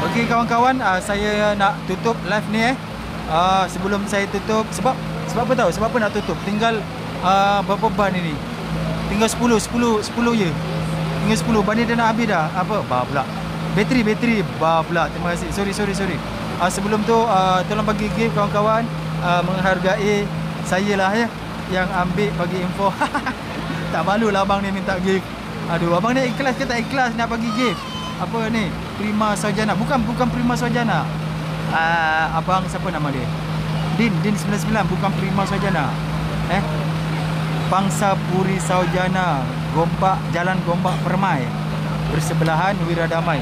Okey kawan-kawan, saya nak tutup live ni sebelum saya tutup, sebab apa tahu? Sebab apa nak tutup? Tinggal berapa ban ini? Tinggal 10 je. Tinggal 10. Ban ni dah nak habis dah. Apa? Bar pula. Bateri bar pula. Terima kasih. Sorry. Sebelum tu tolong bagi gift kawan-kawan, menghargai saya lah yang ambil bagi info. Tak malu lah abang ni minta gift. Aduh, abang ni ikhlas ke tak ikhlas nak bagi gift? Apa ni? Prima Sarjana. Bukan Prima Sarjana. Abang siapa nama dia? Din 99, bukan Prima Sarjana. Pangsa Puri Sarjana, Jalan Gombak Permai, bersebelahan Wiradamai.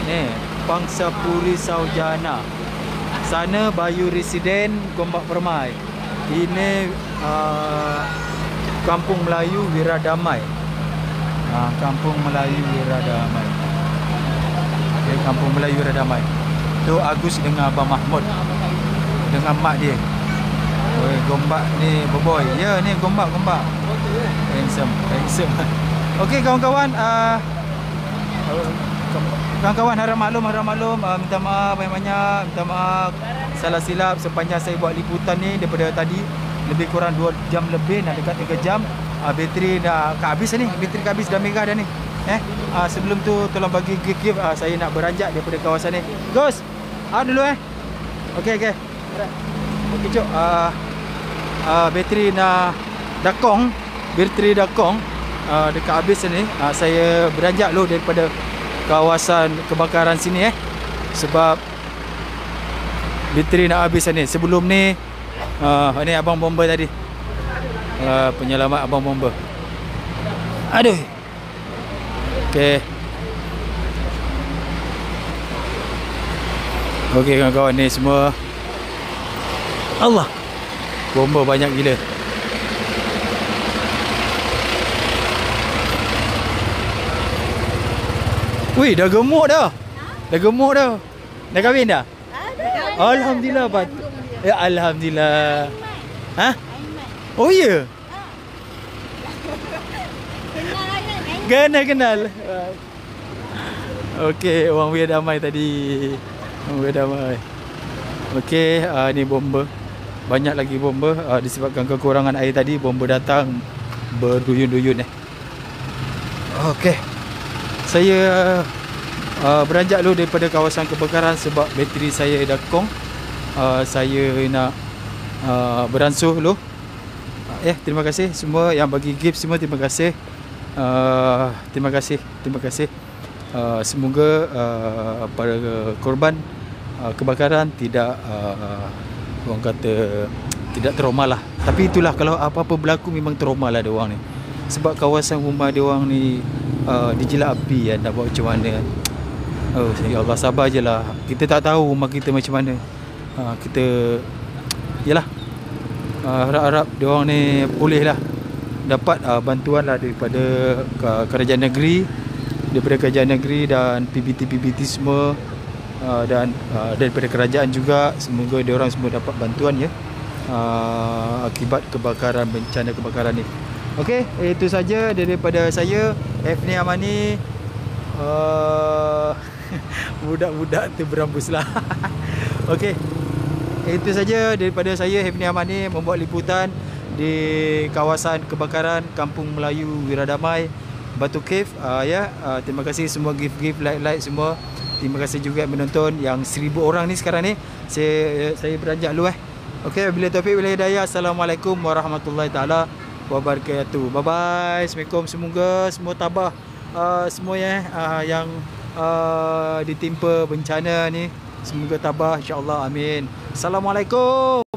Ni Pangsa Puri Sarjana. Sana Bayu Residen, Gombak Permai. Ini Kampung Melayu Wiradamai. Kampung Melayu Wiradamai. Okay, Kampung Melayu Wiradamai. Tu Agus dengan Abang Mahmud dengan mak dia. Oi, Gombak ni boboy. Ya, ni Gombak. Handsome. Okey kawan-kawan, harap maklum, minta maaf banyak-banyak, minta maaf salah silap sepanjang saya buat liputan ni daripada tadi lebih kurang 2 jam lebih, nak dekat 3 jam. Bateri dah habis ni, dah merah dah ni. Sebelum tu tolong bagi gift. Saya nak beranjak daripada kawasan ni. Gus, dulu Okey. Okey cok. Bateri dah kong dekat habis ni. Saya beranjak dulu daripada kawasan kebakaran sini sebab bateri nak habis ni. Sebelum ni ni abang bomba tadi. Penyelamat abang bomba. Aduh. Okey kawan-kawan, ni semua Allah bomba banyak gila. Wih, dah gemuk dah. Dah gemuk dah. Dah kahwin dah? Alhamdulillah, Pak. Ya, alhamdulillah. Ha? Oh ya. Kenal. Okey, orang Weir Damai tadi. Orang Weir Damai. Okey, ni bomba. Banyak lagi bomba. Disebabkan kekurangan air tadi, bomba datang berduyun-duyun Okey. Saya beranjak dulu daripada kawasan kebakaran sebab bateri saya dah kong. Saya nak beransur dulu. Terima kasih semua yang bagi gift semua, terima kasih. Terima kasih. Semoga para korban kebakaran tidak orang kata tidak trauma lah. Tapi itulah, kalau apa-apa berlaku memang trauma lah dia orang ni. Sebab kawasan rumah dia orang ni dijelak api nak buat macam mana. Oh ya Allah, sabar je lah. Kita tak tahu rumah kita macam mana. Kita yalah, harap-harap dia orang ni boleh lah dapat bantuan lah daripada kerajaan negeri, dan PBT semua, dan daripada kerajaan juga. Semoga dia orang semua dapat bantuan ya, akibat bencana kebakaran ni. Okey, itu saja daripada saya, Hafni Amani. Budak-budak tu berambus lah. Okey, itu saja daripada saya, Hafni Amani, membuat liputan di kawasan kebakaran Kampung Melayu Weir Damai, Batu Cave. Terima kasih semua gift like semua. Terima kasih juga menonton yang 1000 orang ni sekarang ni. Saya beranjak dulu Okey, bila taufiq wal hidayah. Assalamualaikum warahmatullahi taala wabarakatuh. Bye bye. Assalamualaikum. Semoga semua tabah semua yang ditimpa bencana ni, semoga tabah insya-Allah. Amin. Assalamualaikum.